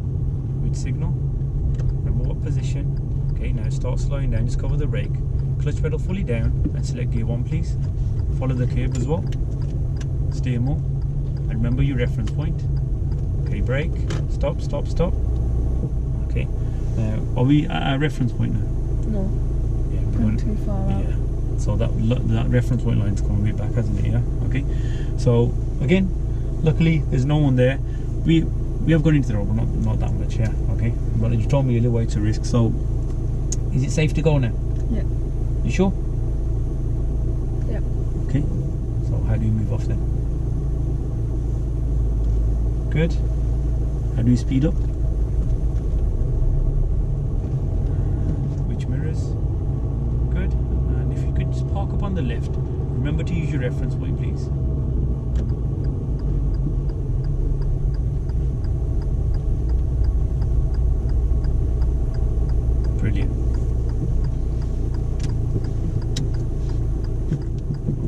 Which signal? Remember what position? Okay, now start slowing down, just cover the brake. Clutch pedal fully down and select gear 1, please. Follow the curb as well. Steer more. And remember your reference point. Okay, brake. Stop, stop, stop. Okay. Now, are we at our reference point now? No. Yeah, we're Going too far out. Yeah. So that reference point line's come a bit back, hasn't it? Yeah. Okay. So again, luckily there's no one there. We have gone into the road, but not that much. Yeah. Okay. But you told me a little way to risk. So is it safe to go now? Yeah. You sure? Yeah. Okay. So how do you move off then? Good. How do you speed up? Which mirrors? Good. And if you could just park up on the left, remember to use your reference point, please. Brilliant.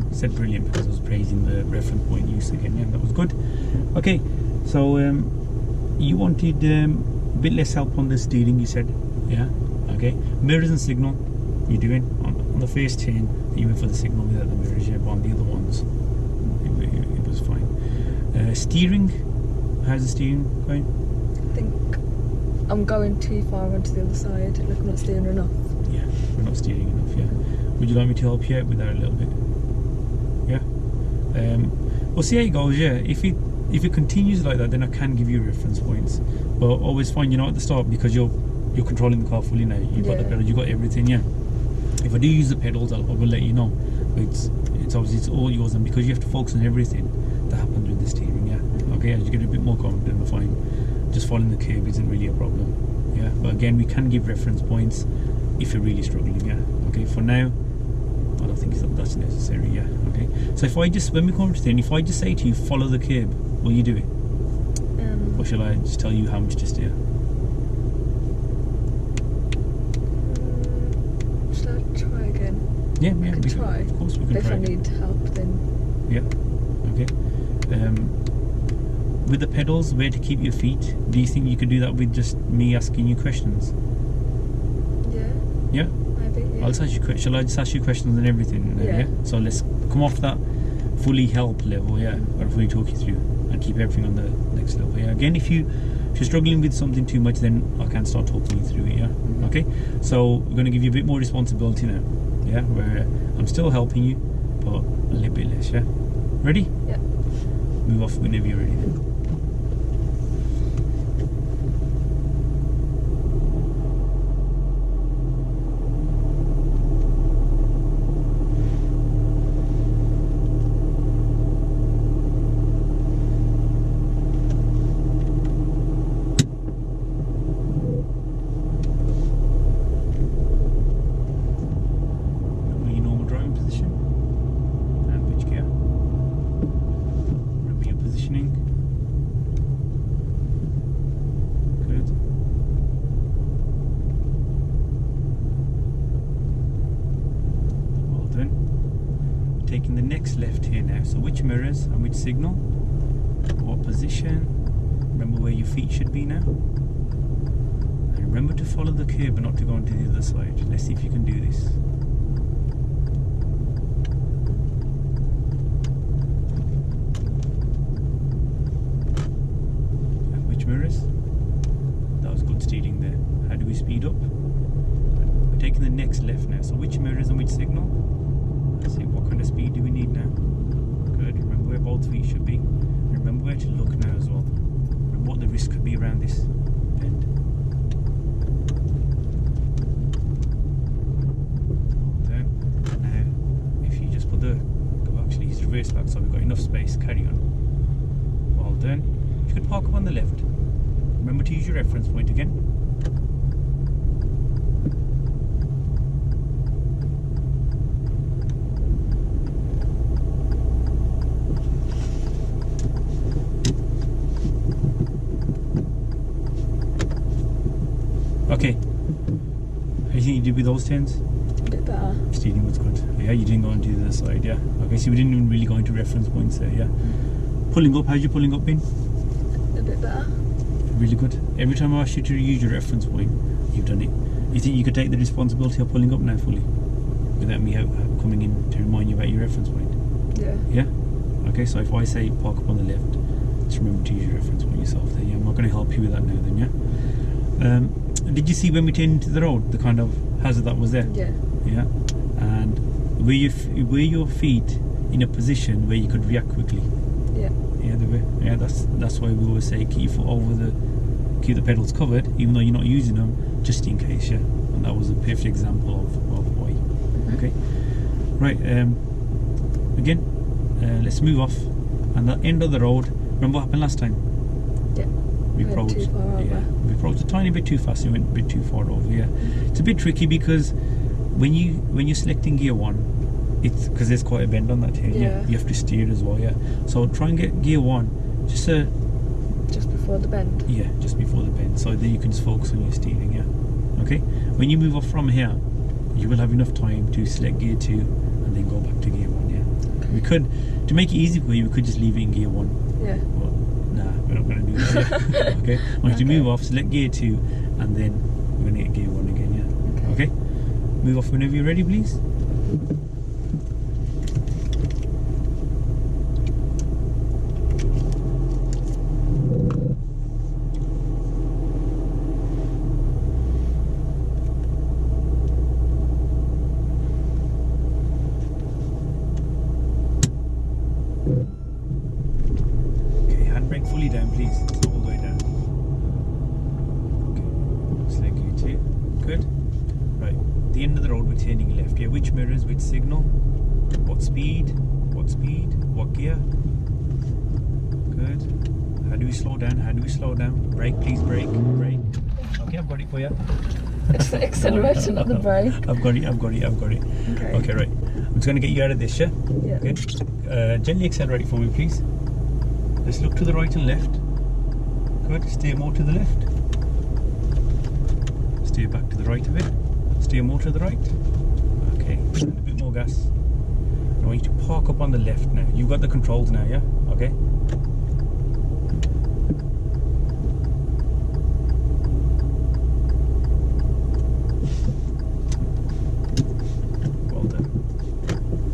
I said brilliant because I was praising the reference point use again. Yeah, that was good. Okay, so you wanted a bit less help on the steering, you said. Yeah. Okay. Mirrors and signal. You're doing on the first turn. You went for the signal without the mirrors. Yeah, but on the other ones, it was fine. Steering. How's the steering going? I think I'm going too far onto the other side. Like I'm not steering enough. Yeah, we're not steering enough. Yeah. Would you like me to help you out with that a little bit? Yeah. We'll see how it goes. Yeah. If it continues like that, then I can give you reference points. But always find at the start, because you're controlling the car fully now. You've got the pedals, you've got everything. Yeah. If I do use the pedals, I will let you know. But it's obviously it's all yours, and because you have to focus on everything that happens with the steering. Yeah. Okay. As you get a bit more confident, I find just following the curb isn't really a problem. Yeah. But again, we can give reference points if you're really struggling. Yeah. Okay. For now, I don't think that's necessary. Yeah. Okay. So when we come to the end, if I just say to you, follow the curb, will you do it? Or shall I just tell you how much to steer? Shall I try again? Yeah, I can try. Of course, we can if try. I need help, then. Yeah. Okay. With the pedals, where to keep your feet? Do you think you could do that with just me asking you questions? Yeah. Yeah. Maybe. Yeah. Shall I just ask you questions and everything? Yeah. So let's come off that fully help level. Yeah. Or fully talk you through and keep everything on the next level. Yeah. Again, if you're struggling with something too much, then I can start talking you through it. Yeah. Mm-hmm. Okay. So we're going to give you a bit more responsibility now. Yeah. Where I'm still helping you, but a little bit less. Yeah. Ready? Yeah. Move off whenever you're ready. Taking the next left here now. So which mirrors and which signal? What position? Remember where your feet should be now. And remember to follow the curb and not to go onto the other side. Let's see if you can do this. And which mirrors? That was good steering there. How do we speed up? We're taking the next left now. So which mirrors and which signal? Let's see, what kind of speed do we need now? Good. Remember where both feet should be. And remember where to look now as well. Remember what the risk could be around this bend. Then, now, if you just put actually he's reversed back, so we've got enough space. Carry on. Well done. You could park up on the left. Remember to use your reference point again. How do you think you did with those turns? A bit better. Steering was good. Yeah, you didn't go into the other side, yeah. Okay, so we didn't even really go into reference points there, yeah. Pulling up, how's your pulling up been? A bit better. Really good. Every time I ask you to use your reference point, you've done it. You think you could take the responsibility of pulling up now fully? Without me coming in to remind you about your reference point? Yeah. Yeah? Okay, so if I say park up on the left, just remember to use your reference point yourself there, yeah? I'm not going to help you with that now then, yeah? Did you see when we turned into the road, the kind of hazard that was there? Yeah. Yeah? And were your feet in a position where you could react quickly? Yeah. Yeah, they were. Yeah, that's why we always say keep your foot over keep the pedals covered, even though you're not using them, just in case, yeah. And that was a perfect example of why. Okay. Right, again, let's move off. And the end of the road, remember what happened last time? Yeah. We Went approached, too far over. we approached a tiny bit too fast, we went a bit too far over, yeah. It's a bit tricky because when you're selecting gear 1, it's because there's quite a bend on that turn, yeah. You have to steer as well, yeah. So try and get gear 1 just before the bend. Yeah, just before the bend, so that you can just focus on your steering, yeah. Okay, when you move off from here, you will have enough time to select gear 2 and then go back to gear 1, yeah. Okay. We could, to make it easy for you, we could just leave it in gear 1. Yeah. But nah, we're not going to do that, yeah. Okay, I want you to move off, select gear 2, and then we're going to get gear 1 again, yeah. Okay, move off whenever you're ready, please. Fully down, please. It's not all the way down. Okay. Select gear 2. Good. Right. The end of the road, we're turning left. Yeah. Which mirrors? Which signal? What speed? What speed? What gear? Good. How do we slow down? How do we slow down? Brake, please. Brake. Brake. Okay, I've got it for you. It's the accelerator, not the brake. I've got it. Okay. Okay, right. I'm just going to get you out of this, yeah? Yeah. Okay. Gently accelerate for me, please. Let's look to the right and left. Good. Steer more to the left. Steer back to the right of it. Steer more to the right. Okay. And a bit more gas. I want you to park up on the left now. You've got the controls now, yeah? Okay. Well done.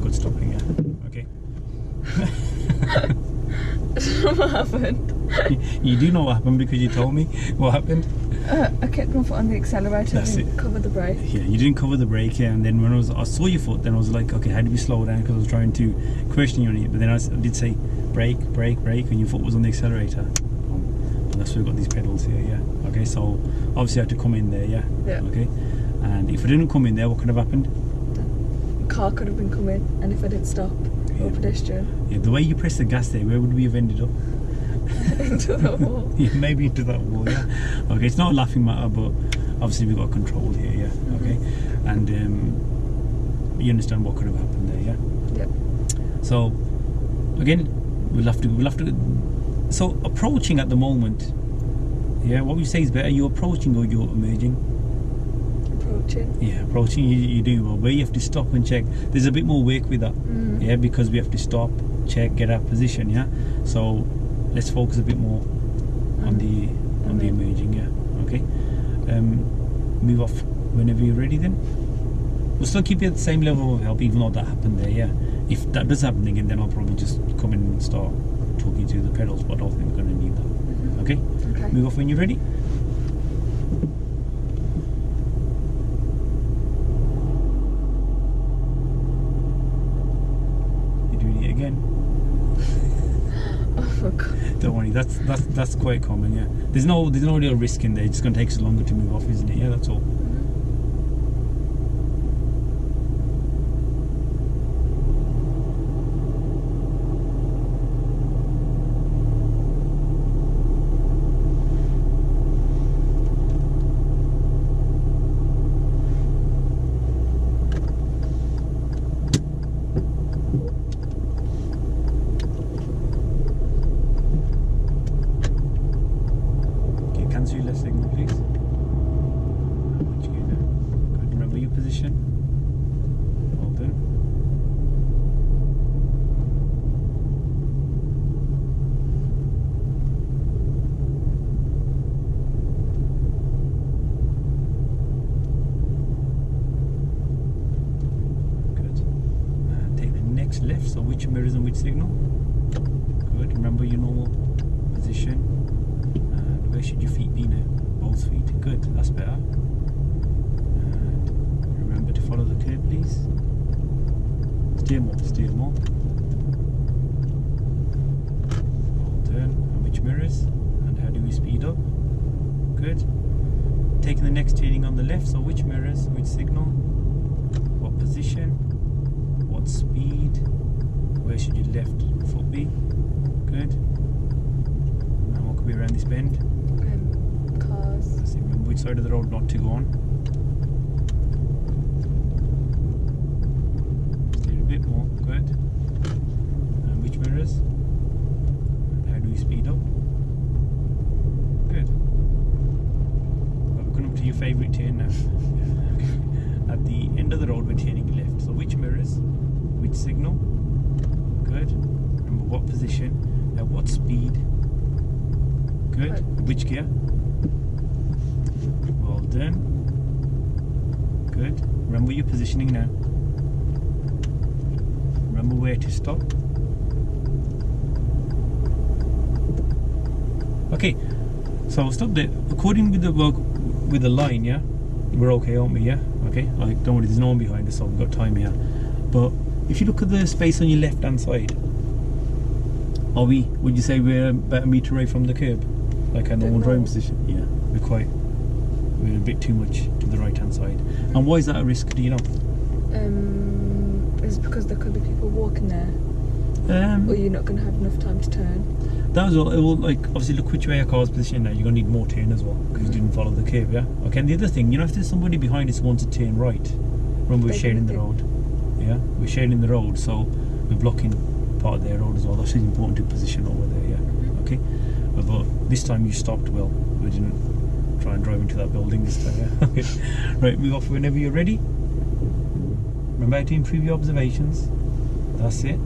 Good stopping, yeah? Okay. What happened? You do know what happened because you told me what happened. I kept my foot on the accelerator. That's and didn't cover the brake. Yeah, you didn't cover the brake, yeah. And then when I saw your foot, then I was like, okay, how do we slow down? Because I was trying to question you on it. But then I did say brake, brake, brake, and your foot was on the accelerator. And that's why we got these pedals here, yeah. Okay, so obviously I had to come in there, yeah. Yeah. Okay. And if I didn't come in there, what could have happened? The car could have been coming, and if I didn't stop, or pedestrian. Yeah, the way you press the gas there, where would we have ended up? Into the wall. Yeah, maybe into that wall, yeah. Okay, it's not a laughing matter, but obviously we've got control here, yeah. Okay, and you understand what could have happened there, yeah. Yep. So again, we'll have to. So approaching at the moment, yeah. What we say is better. You're approaching or you're emerging. Approaching. Yeah, approaching. You do well. Where you have to stop and check. There's a bit more work with that, yeah, because we have to stop, check, get our position, yeah. So let's focus a bit more on the emerging, yeah. Okay. Move off whenever you're ready. Then we'll still keep you at the same level of help, even though that happened there, yeah. If that does happen again, then I'll probably just come in and start talking through the pedals, but I don't think we're going to need that. Okay. Okay. Move off when you're ready. You're doing it again. Oh my god. Don't worry, that's quite common, yeah. There's no real risk in there. It's just going to take us longer to move off, isn't it? Yeah, that's all. Cancel your left signal, please. Once you get position? Well done. Good. And take the next left, so which mirrors and which signal? Good. Remember your normal position. And where should your feet be now? Both feet. Good. That's better. And remember to follow the curve, please. Steer more. Steer more. Well done. And which mirrors? And how do we speed up? Good. Taking the next turning on the left. So which mirrors? Which signal? What position? What speed? Where should your left foot be? Good. Now what could be around this bend? Cars. So remember which side of the road not to go on. Steer a bit more. Good. And which mirrors? And how do we speed up? Good. Right, we're coming up to your favourite turn now. At the end of the road we're turning left. So which mirrors? Which signal? Good. Remember what position? Now what speed? Good. Right. Which gear? Well done. Good. Remember your positioning now. Remember where to stop. Okay. So stop there. According with the line, yeah, we're okay, aren't we? Yeah. Okay. Like, don't worry, there's no one behind us, so we've got time here. But if you look at the space on your left hand side, would you say we're about a metre away from the curb? Like a normal driving position? Yeah, we're a bit too much to the right hand side. And why is that a risk, do you know? It's because there could be people walking there, or you're not going to have enough time to turn. That was all. It will, like, obviously look which way our car's positioned now. You're going to need more turn as well because you didn't follow the curve, yeah? Okay, and the other thing, you know, if there's somebody behind us who wants to turn right, remember we're sharing the road. Yeah, we're sharing the road, so we're blocking part of their road as well. That's really important to position over there, yeah? Okay, but this time you stopped well. We didn't try and drive into that building this time, yeah? Okay. Right, move off whenever you're ready. Remember to improve your observations. That's it.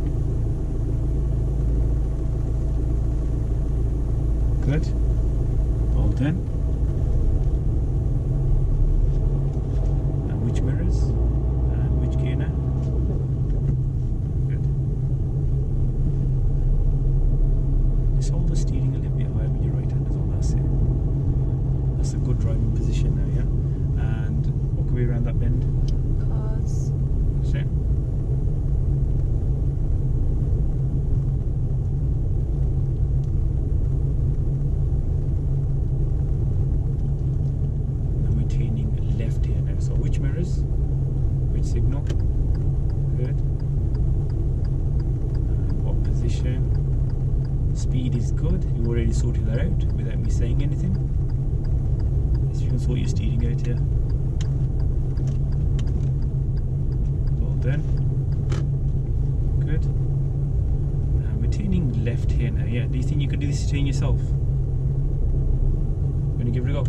Good. Well done. And which mirrors? And which gear now? Good. Just hold the steering a little bit higher with your right hand as well. That's it. That's a good driving position now, yeah? And what could be around that bend? Cars. That's it. Left here now. So which mirrors? Which signal? Good. What position? Speed is good. You already sorted that out without me saying anything. Yes, you can sort your steering out here. Well done. Good. And we're turning left here now. Yeah. Do you think you could do this turn yourself? Gonna give it a go?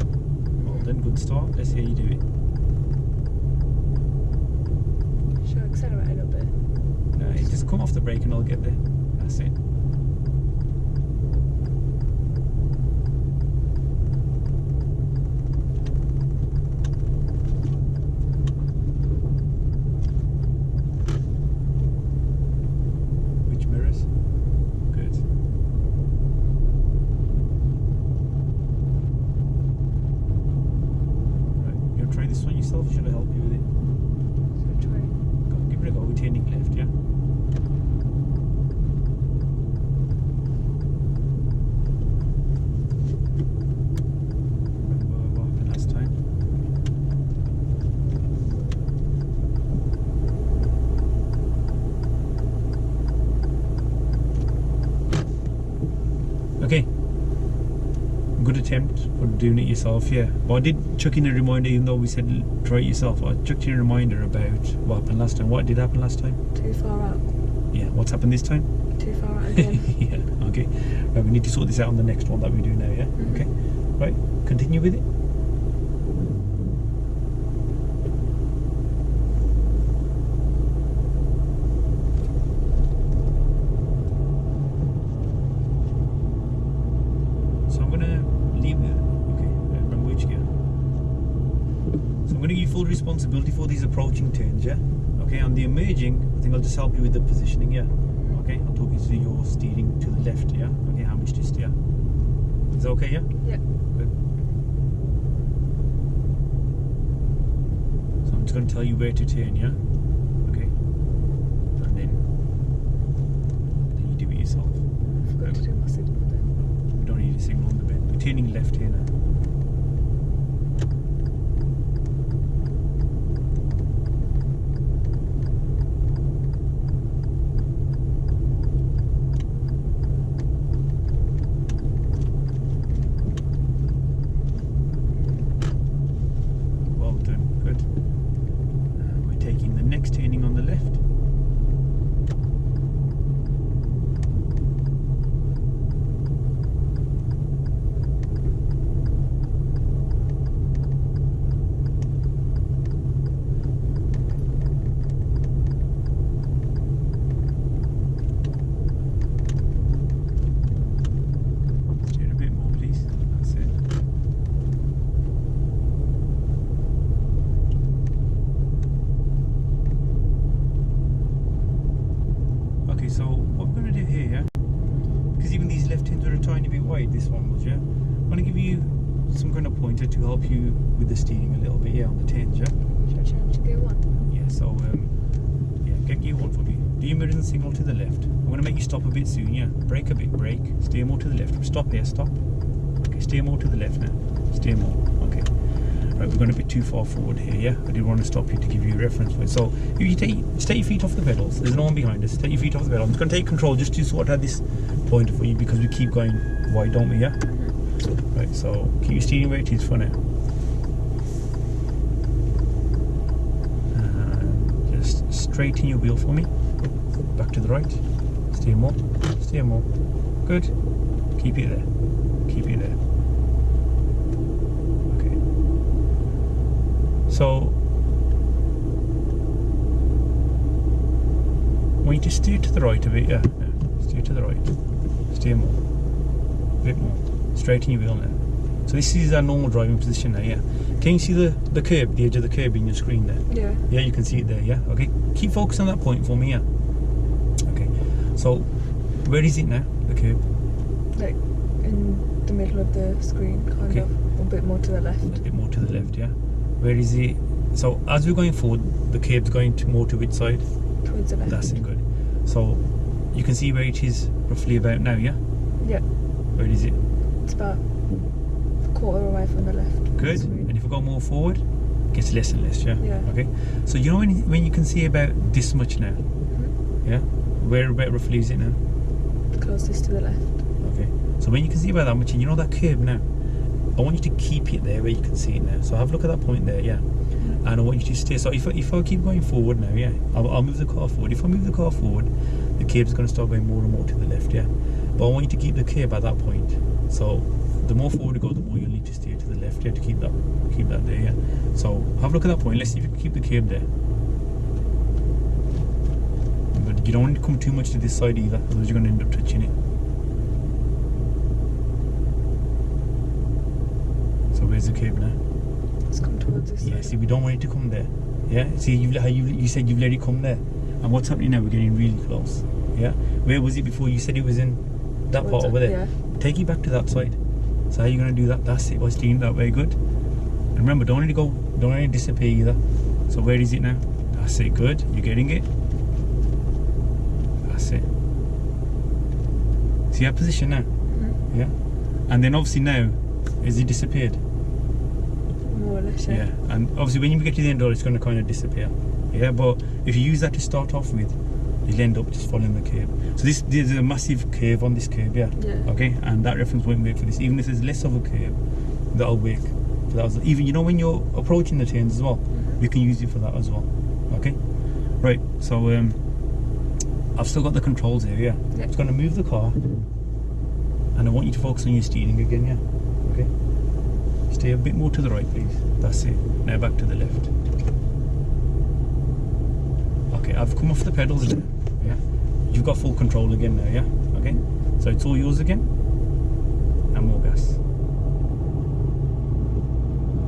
Then good start. Let's hear you do it. Should I accelerate a little bit? Just come off the brake and I'll get there. That's it. Which mirrors? Good. Try this one yourself, or should I help you with it? Should I try? Go, give it a go, we're turning left, yeah? Remember what happened last time? Okay. Good attempt for doing it yourself, yeah. But I did chuck in a reminder, even though we said try it yourself. I chucked in a reminder about what happened last time. What did happen last time? Too far out. Yeah, what's happened this time? Too far out again. Yeah, okay. Right, we need to sort this out on the next one that we do now, yeah? Okay. Right, continue with it. responsibility for these approaching turns, yeah? Okay, on the emerging, I think I'll just help you with the positioning, yeah? Okay, I'll talk you through your steering to the left, yeah? Okay, how much to steer. Is that okay, yeah? Yeah. Good. So I'm just going to tell you where to turn, yeah? Okay. And then you do it yourself. I forgot to do my signal then. We don't need a signal on the bend. We're turning left here now. Well done, good. We're taking the next turning on the left. Steer a bit more, please. That's it. Okay, so what we're going to do here, yeah? Because even these left turns are a tiny bit wide, this one was, yeah? I'm going to give you some kind of pointer to help you with the steering a little bit, yeah, on the turns, yeah? Should I change to gear 1? Yeah, so, yeah, get gear 1 for me. Do your mirrors and signal to the left. I'm going to make you stop a bit soon, yeah? Brake a bit, brake. Steer more to the left. Stop here, stop. Okay, steer more to the left now. Steer more, okay. Right, we're going a bit too far forward here, yeah? I did want to stop you to give you a reference point. So, if you just take your feet off the pedals. There's no one behind us. Take your feet off the pedals. I'm just going to take control just to sort out this pointer for you because we keep going wide, don't we, yeah? Right, so keep your steering where it is for now. Just straighten your wheel for me. Back to the right. Steer more. Steer more. Good. Keep it there. Keep it there. Okay. So, when you just steer to the right a bit, yeah. Steer to the right. Steer more. A bit more. Straighten your wheel now. So this is our normal driving position now, yeah. Can you see the curb, the edge of the curb in your screen there? Yeah. Yeah, you can see it there, yeah. Okay, keep focused on that point for me, yeah. Okay, so where is it now, the curb? Like in the middle of the screen, kind of. A bit more to the left. A bit more to the left, yeah. Where is it? So as we're going forward, the curb's going more to which side? Towards the left. That's it, good. So you can see where it is roughly about now, yeah? Yeah. Where is it? It's about a quarter away from the left. Good. And if we go more forward, it gets less and less, yeah? Yeah. Okay. So you know when you can see about this much now? Mm-hmm. Yeah? Where about roughly is it now? Closest to the left. Okay. So when you can see about that much, and you know that curve now, I want you to keep it there where you can see it now. So have a look at that point there, yeah? And I want you to stay. So if I keep going forward now, yeah, I'll move the car forward. If I move the car forward, the curve's going to start going more and more to the left, yeah? But I want you to keep the curve at that point. So the more forward you go, the more you'll need to steer to the left, yeah, to keep that there, yeah? So have a look at that point. Let's see if you can keep the curve there. But you don't want to come too much to this side either, otherwise you're going to end up touching it. So where's the curve now? It's come towards this Yeah, side. see, we don't want it to come there. Yeah, see, you said you've let it come there. And what's happening now? We're getting really close. Yeah, where was it before? You said it was in that part over there. Yeah. Take it back to that side. So how are you going to do that? That's it. By steering that way, good. And remember, don't let it disappear either. So where is it now? That's it, good. You're getting it. That's it. See our position now? Mm-hmm. Yeah. And then obviously now, has it disappeared? More or less, Yeah, and obviously when you get to the end of it, it's going to kind of disappear. Yeah, but if you use that to start off with, you'll end up just following the curve. So there's a massive curve on this curve, yeah? Yeah. Okay, and that reference won't work for this. Even if there's less of a curve, that'll work for that. Even, you know, when you're approaching the turns as well, we can use it for that as well. Okay? Right, so I've still got the controls here, yeah? Yeah. I'm just going to move the car, and I want you to focus on your steering again, yeah? Okay? Stay a bit more to the right, please. That's it. Now back to the left. Okay, I've come off the pedals now. Yeah. You've got full control again now, yeah? Okay? So it's all yours again. And more gas.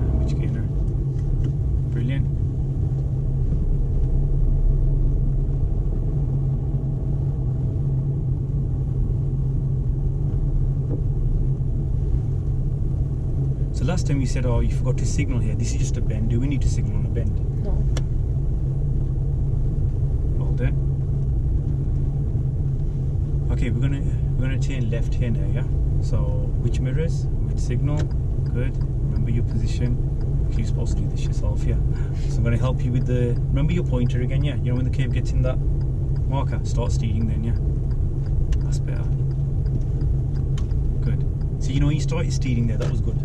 And which gear now? Brilliant. last time you said, oh, you forgot to signal here. This is just a bend. Do we need to signal on a bend? No. Hold on. Okay, we're gonna turn left here now, yeah? So which mirrors? Which signal? Good. Remember your position. Okay, you're supposed to do this yourself, yeah? So I'm gonna help you with the, remember your pointer again, yeah? You know when the curve gets in that marker, start steering then, yeah? That's better. Good. So you know when you started steering there, that was good.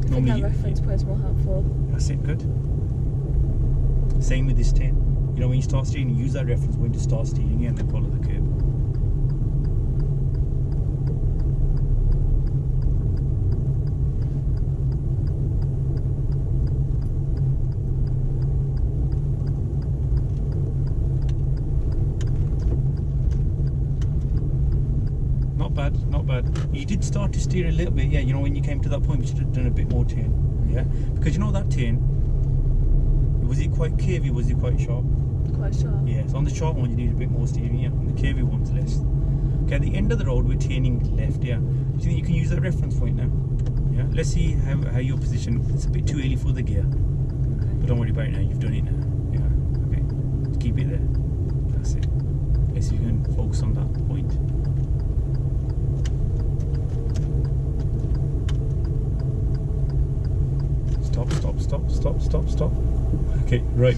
I think that reference point's more helpful. That's it, good. Same with this turn. You know when you start steering, use that reference point to start steering, yeah, and then follow the curve. Not bad. You did start to steer a little bit, yeah. You know when you came to that point, you should have done a bit more turn, yeah. Because you know that turn, was it quite curvy? Was it quite sharp? Quite sharp. Yeah. So on the sharp one, you need a bit more steering, yeah. On the curvy ones, less. Okay. At the end of the road, we're turning left, yeah. Do you think you can use that reference point now? Yeah. Let's see how your position. It's a bit too early for the gear, but don't worry about it now. You've done it now. Yeah. Okay. Just keep it there. That's it. Let's see if you can focus on that point. Stop. Okay, right.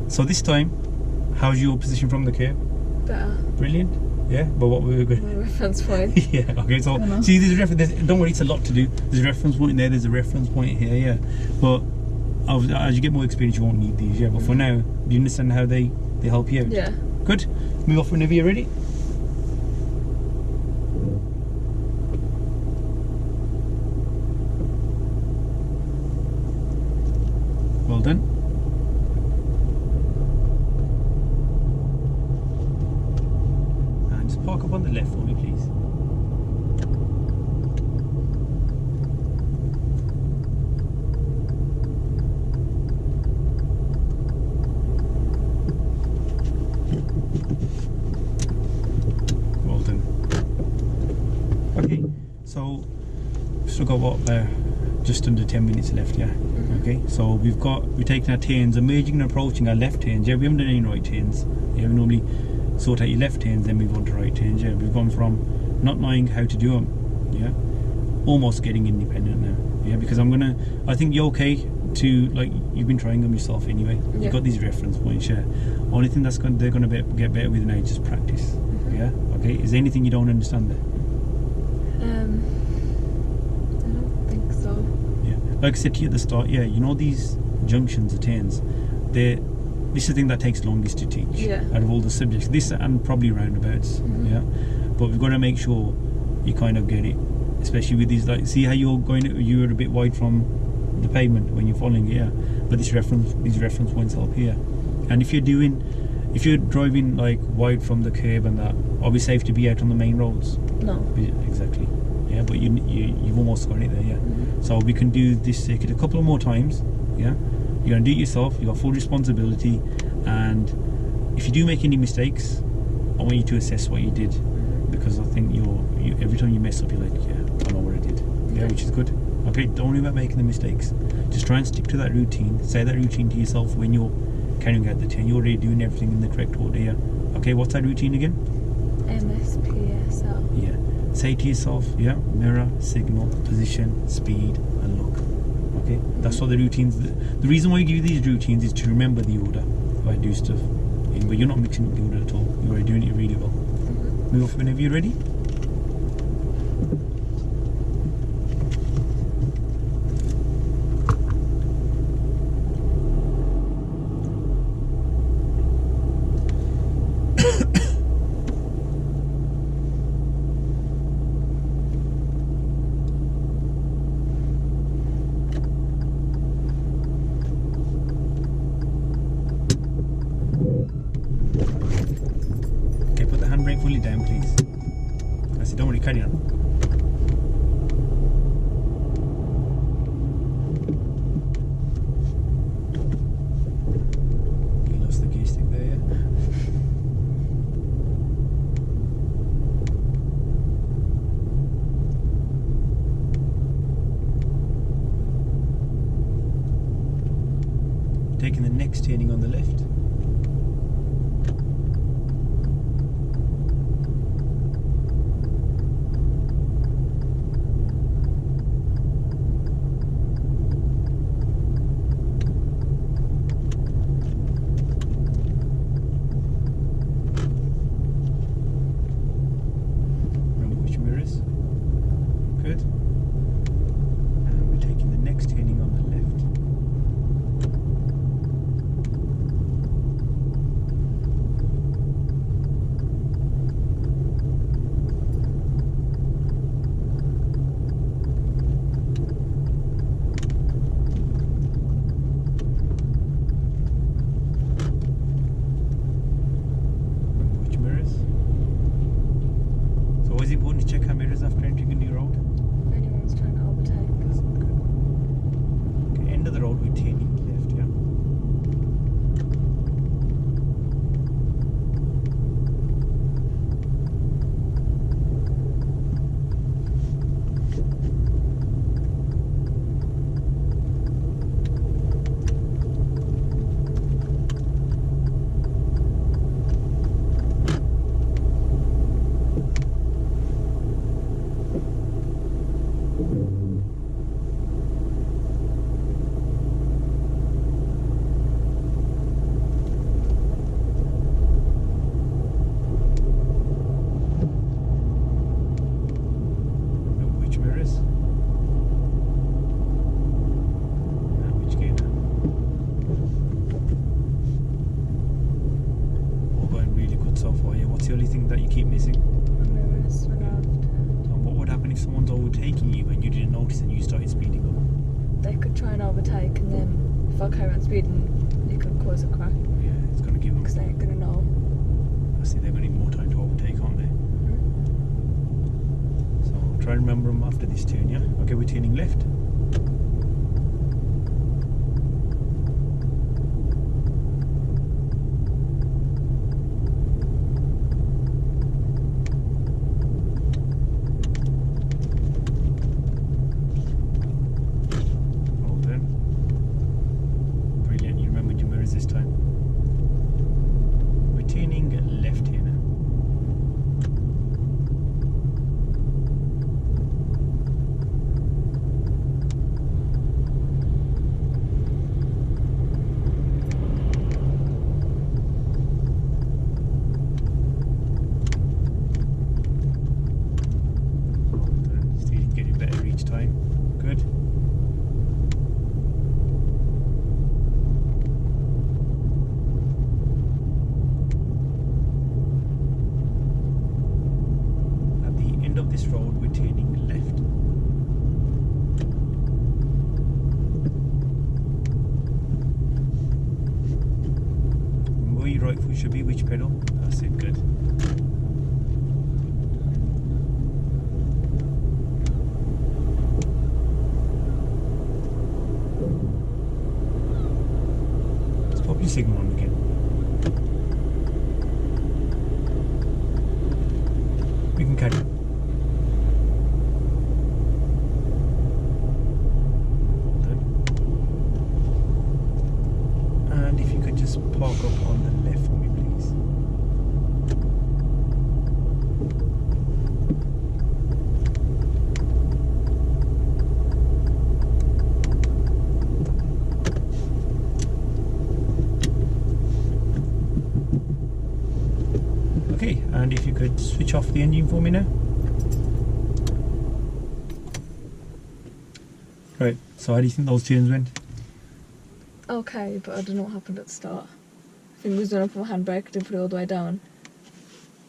So this time, how's your position from the curve? Better. Brilliant. Yeah, but what we were going. My reference point. Yeah. Okay. So see, there's a reference. Don't worry, it's a lot to do. There's a reference point there. There's a reference point here. Yeah. But as you get more experience, you won't need these. Yeah. But for now, do you understand how they help you out? Yeah. Good. Move off whenever you're ready. Well done. And just park up on the left for me, please. Well done. Okay, so still got what just under 10 minutes left, yeah. Okay, so we're taking our turns, emerging and approaching our left turns. Yeah, we haven't done any right turns. Yeah, we normally sort out your left turns, then move on to right turns. Yeah, we've gone from not knowing how to do them, yeah, almost getting independent now. Yeah, because I think you're okay to, like, you've been trying them yourself anyway. Yeah. You've got these reference points. Yeah, only thing they're gonna get better with now is just practice. Yeah. Okay. Is there anything you don't understand there? I don't think so. Like I said to you at the start, yeah, you know these junctions, the turns, this is the thing that takes longest to teach. Yeah. Out of all the subjects, this and probably roundabouts. Yeah, but we've got to make sure you kind of get it, especially with these. Like, see how you're a bit wide from the pavement when you're following it. Yeah, but these reference points help here. And if you're driving like wide from the curb and that, are we safe to be out on the main roads? No. Exactly. Yeah, but you've almost got it there, yeah. So we can do this circuit a couple of more times, yeah. You're gonna do it yourself. You got full responsibility, and if you do make any mistakes, I want you to assess what you did, because I think every time you mess up, you're like, yeah, I know what I did, yeah, which is good. Okay, don't worry about making the mistakes. Just try and stick to that routine. Say that routine to yourself when you're carrying out the turn. You're already doing everything in the correct order, yeah. Okay, what's that routine again? MSPSL. Yeah. Say to yourself, yeah, mirror, signal, position, speed, and look. Okay, that's what the routines. The reason why I give you these routines is to remember the order if I do stuff. But you're not mixing up the order at all. You're already doing it really well. Move off whenever you're ready. Handbrake fully down, please. I said, don't worry, carry on. You lost the gear stick there, yeah? next turning on the left. Remember which mirrors. Good. And we're taking the next turning on the left. Remember which mirrors. So always important to check our mirrors after entering a new road. If anyone's trying to overtake. Okay, end of the road, we're turning left, yeah? Remember which mirrors? And which gear now? All going really good so far, yeah? What's the only thing that you keep missing? My mirrors were left. And what would happen if someone's overtaking you and you didn't notice and you started speeding up? They could try and overtake, and then if I carry on speeding, it could cause a crash Yeah, it's going to give them. because they ain't gonna know. I see they're going to need more time to overtake, aren't they? So try and remember them after this turn, yeah? Okay, we're turning left. Well done. Brilliant, you remembered your mirrors this time. We're turning left here now. Well done. Steering getting better each time. Good. At the end of this road, we're turning left. Remember where your right foot should be, which pedal? That's it, good. Let's pop your signal on again. We can carry on. Well done. And if you could just park up on the left for me, please. Okay, and if you could switch off the engine for me now. Right, so how do you think those turns went? Okay, but I don't know what happened at the start. I think we was doing up my handbrake, I didn't put it all the way down.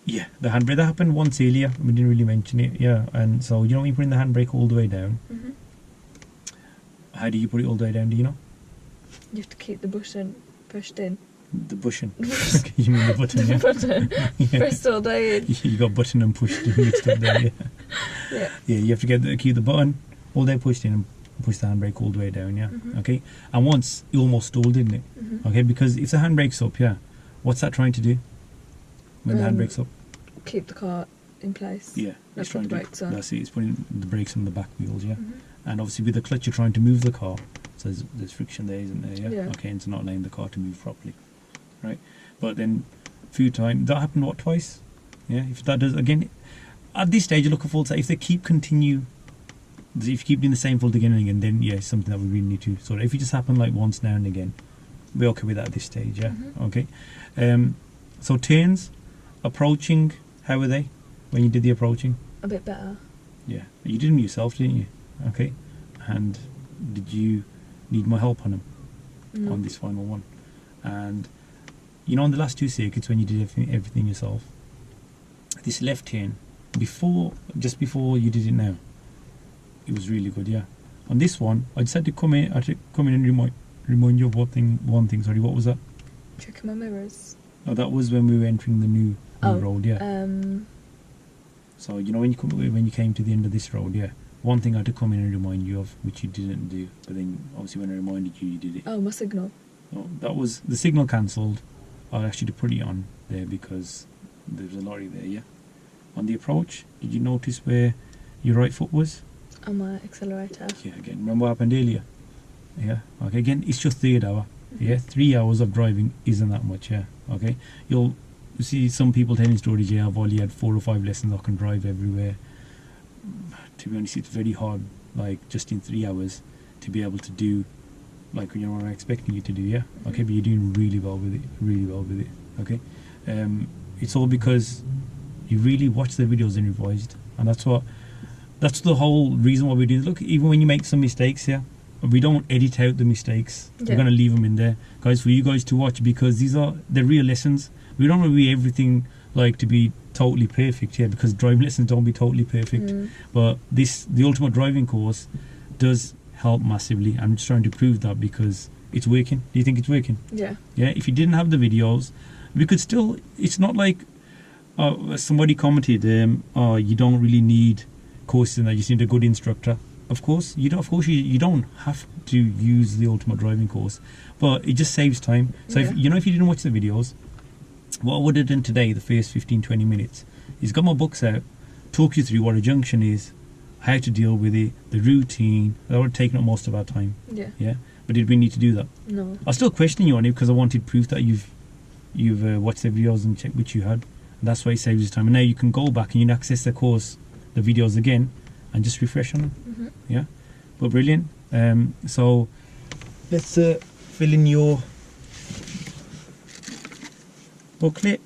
Yeah, the handbrake, that happened once earlier, we didn't really mention it, yeah, and so you know when you put in the handbrake all the way down, how do you put it all the way down, do you know? You have to keep the button pushed in. The button. You mean the button, yeah? Button Yeah. pressed all day in. You got button and pushed mixed up there, yeah. Yeah. Yeah, you have to keep the button all the way pushed in and push the handbrake all the way down, yeah? Okay? And once, it almost stalled, didn't it? Okay, because if the handbrake's up, yeah, what's that trying to do when the handbrake's up? Keep the car in place. Yeah, Not it's trying put the to. brakes on. That's it. It's putting the brakes on the back wheels. Yeah, and obviously with the clutch, you're trying to move the car So there's friction there, isn't there? Yeah. Yeah. Okay, and it's not allowing the car to move properly, right? But then, few times that happened. What, twice? Yeah. If that does again, at this stage, you look at faults. If they if you keep doing the same fault again and again, then yeah, it's something that we really need to sort of. If it just happen like once now and again, we're okay with that at this stage. Yeah. Okay. So turns, approaching. How were they when you did the approaching? A bit better. Yeah, you did them yourself, didn't you? Okay. And did you need my help on them? No. On this final one? And you know, on the last two circuits when you did everything yourself, this left turn just before you did it now, it was really good. Yeah. On this one, I decided to come in and remind you of one thing. Sorry, what was that? Checking my mirrors. Oh, that was when we were entering the new road. Yeah. So you know when you came to the end of this road, yeah. One thing I had to come in and remind you of, which you didn't do, but then obviously when I reminded you, you did it. Oh, my signal. Oh, that was the signal cancelled. I asked you to put it on there because there was a lorry there. Yeah. On the approach, did you notice where your right foot was? On my accelerator. Yeah. Again, remember what happened earlier? Yeah. Okay. Again, it's your third hour. Yeah. 3 hours of driving isn't that much. Yeah. Okay. You see some people telling stories, yeah, I've only had 4 or 5 lessons, I can drive everywhere. To be honest, it's very hard, like just in 3 hours, to be able to do like what I'm expecting you to do, yeah? Okay, but you're doing really well with it, okay? It's all because you really watch the videos and revised, and that's the whole reason why we're doing this. Look, even when you make some mistakes, yeah, we don't edit out the mistakes. Yeah. We're going to leave them in there, guys, for you guys to watch, because they're real lessons. We don't want to be everything like to be totally perfect here, because driving lessons don't be totally perfect. But the ultimate driving course does help massively. I'm just trying to prove that because it's working. Do you think it's working? Yeah. Yeah. If you didn't have the videos, we could still. It's not like somebody commented, you don't really need courses and that, you just need a good instructor. Of course you don't. Of course you don't have to use the ultimate driving course, but it just saves time. So if you didn't watch the videos, what I would have done today, the first 15-20 minutes, is got my books out, talk you through what a junction is, how to deal with it, the routine. That would have taken up most of our time. Yeah. Yeah. But did we need to do that? No. I was still questioning you on it because I wanted proof that you've watched the videos and checked which you had. And that's why it saves you time. And now you can go back and you can access the course, the videos again, and just refresh on them. Yeah. But brilliant. So let's fill in your booklet.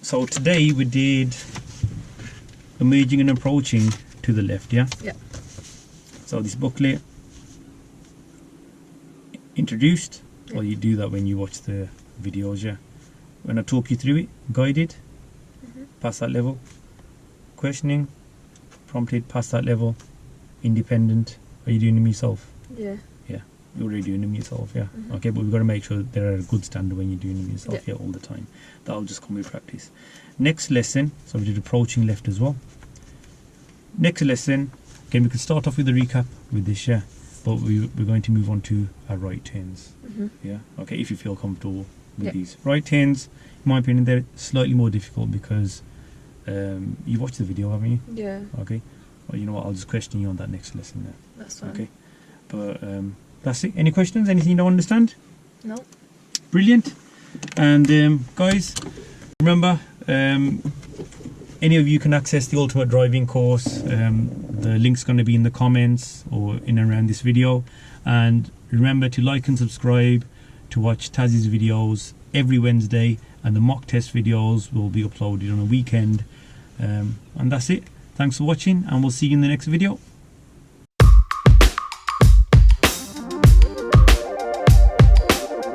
So today we did emerging and approaching to the left, yeah? Yeah. So this booklet, introduced, well, you do that when you watch the videos, yeah? When I talk you through it, guided, past that level, questioning, prompted, past that level, independent. Are you doing them yourself? Yeah. You're already doing them yourself, yeah? Okay, but we've got to make sure they're at a good standard when you're doing them yourself, yeah, all the time. That'll just come with practice. Next lesson, so we did approaching left as well. Next lesson, again, we could start off with a recap with this, yeah? But we're going to move on to our right turns, yeah? Okay, if you feel comfortable with these. Right turns, in my opinion, they're slightly more difficult because you've watched the video, haven't you? Yeah. Okay. Well, you know what, I'll just question you on that next lesson there. That's fine. Okay. But that's it. Any questions? Anything you don't understand? No. Brilliant. And guys, remember, any of you can access the ultimate driving course. The link's going to be in the comments or in and around this video. And remember to like and subscribe to watch Taz's videos every Wednesday, and the mock test videos will be uploaded on a weekend. And that's it. Thanks for watching, and we'll see you in the next video.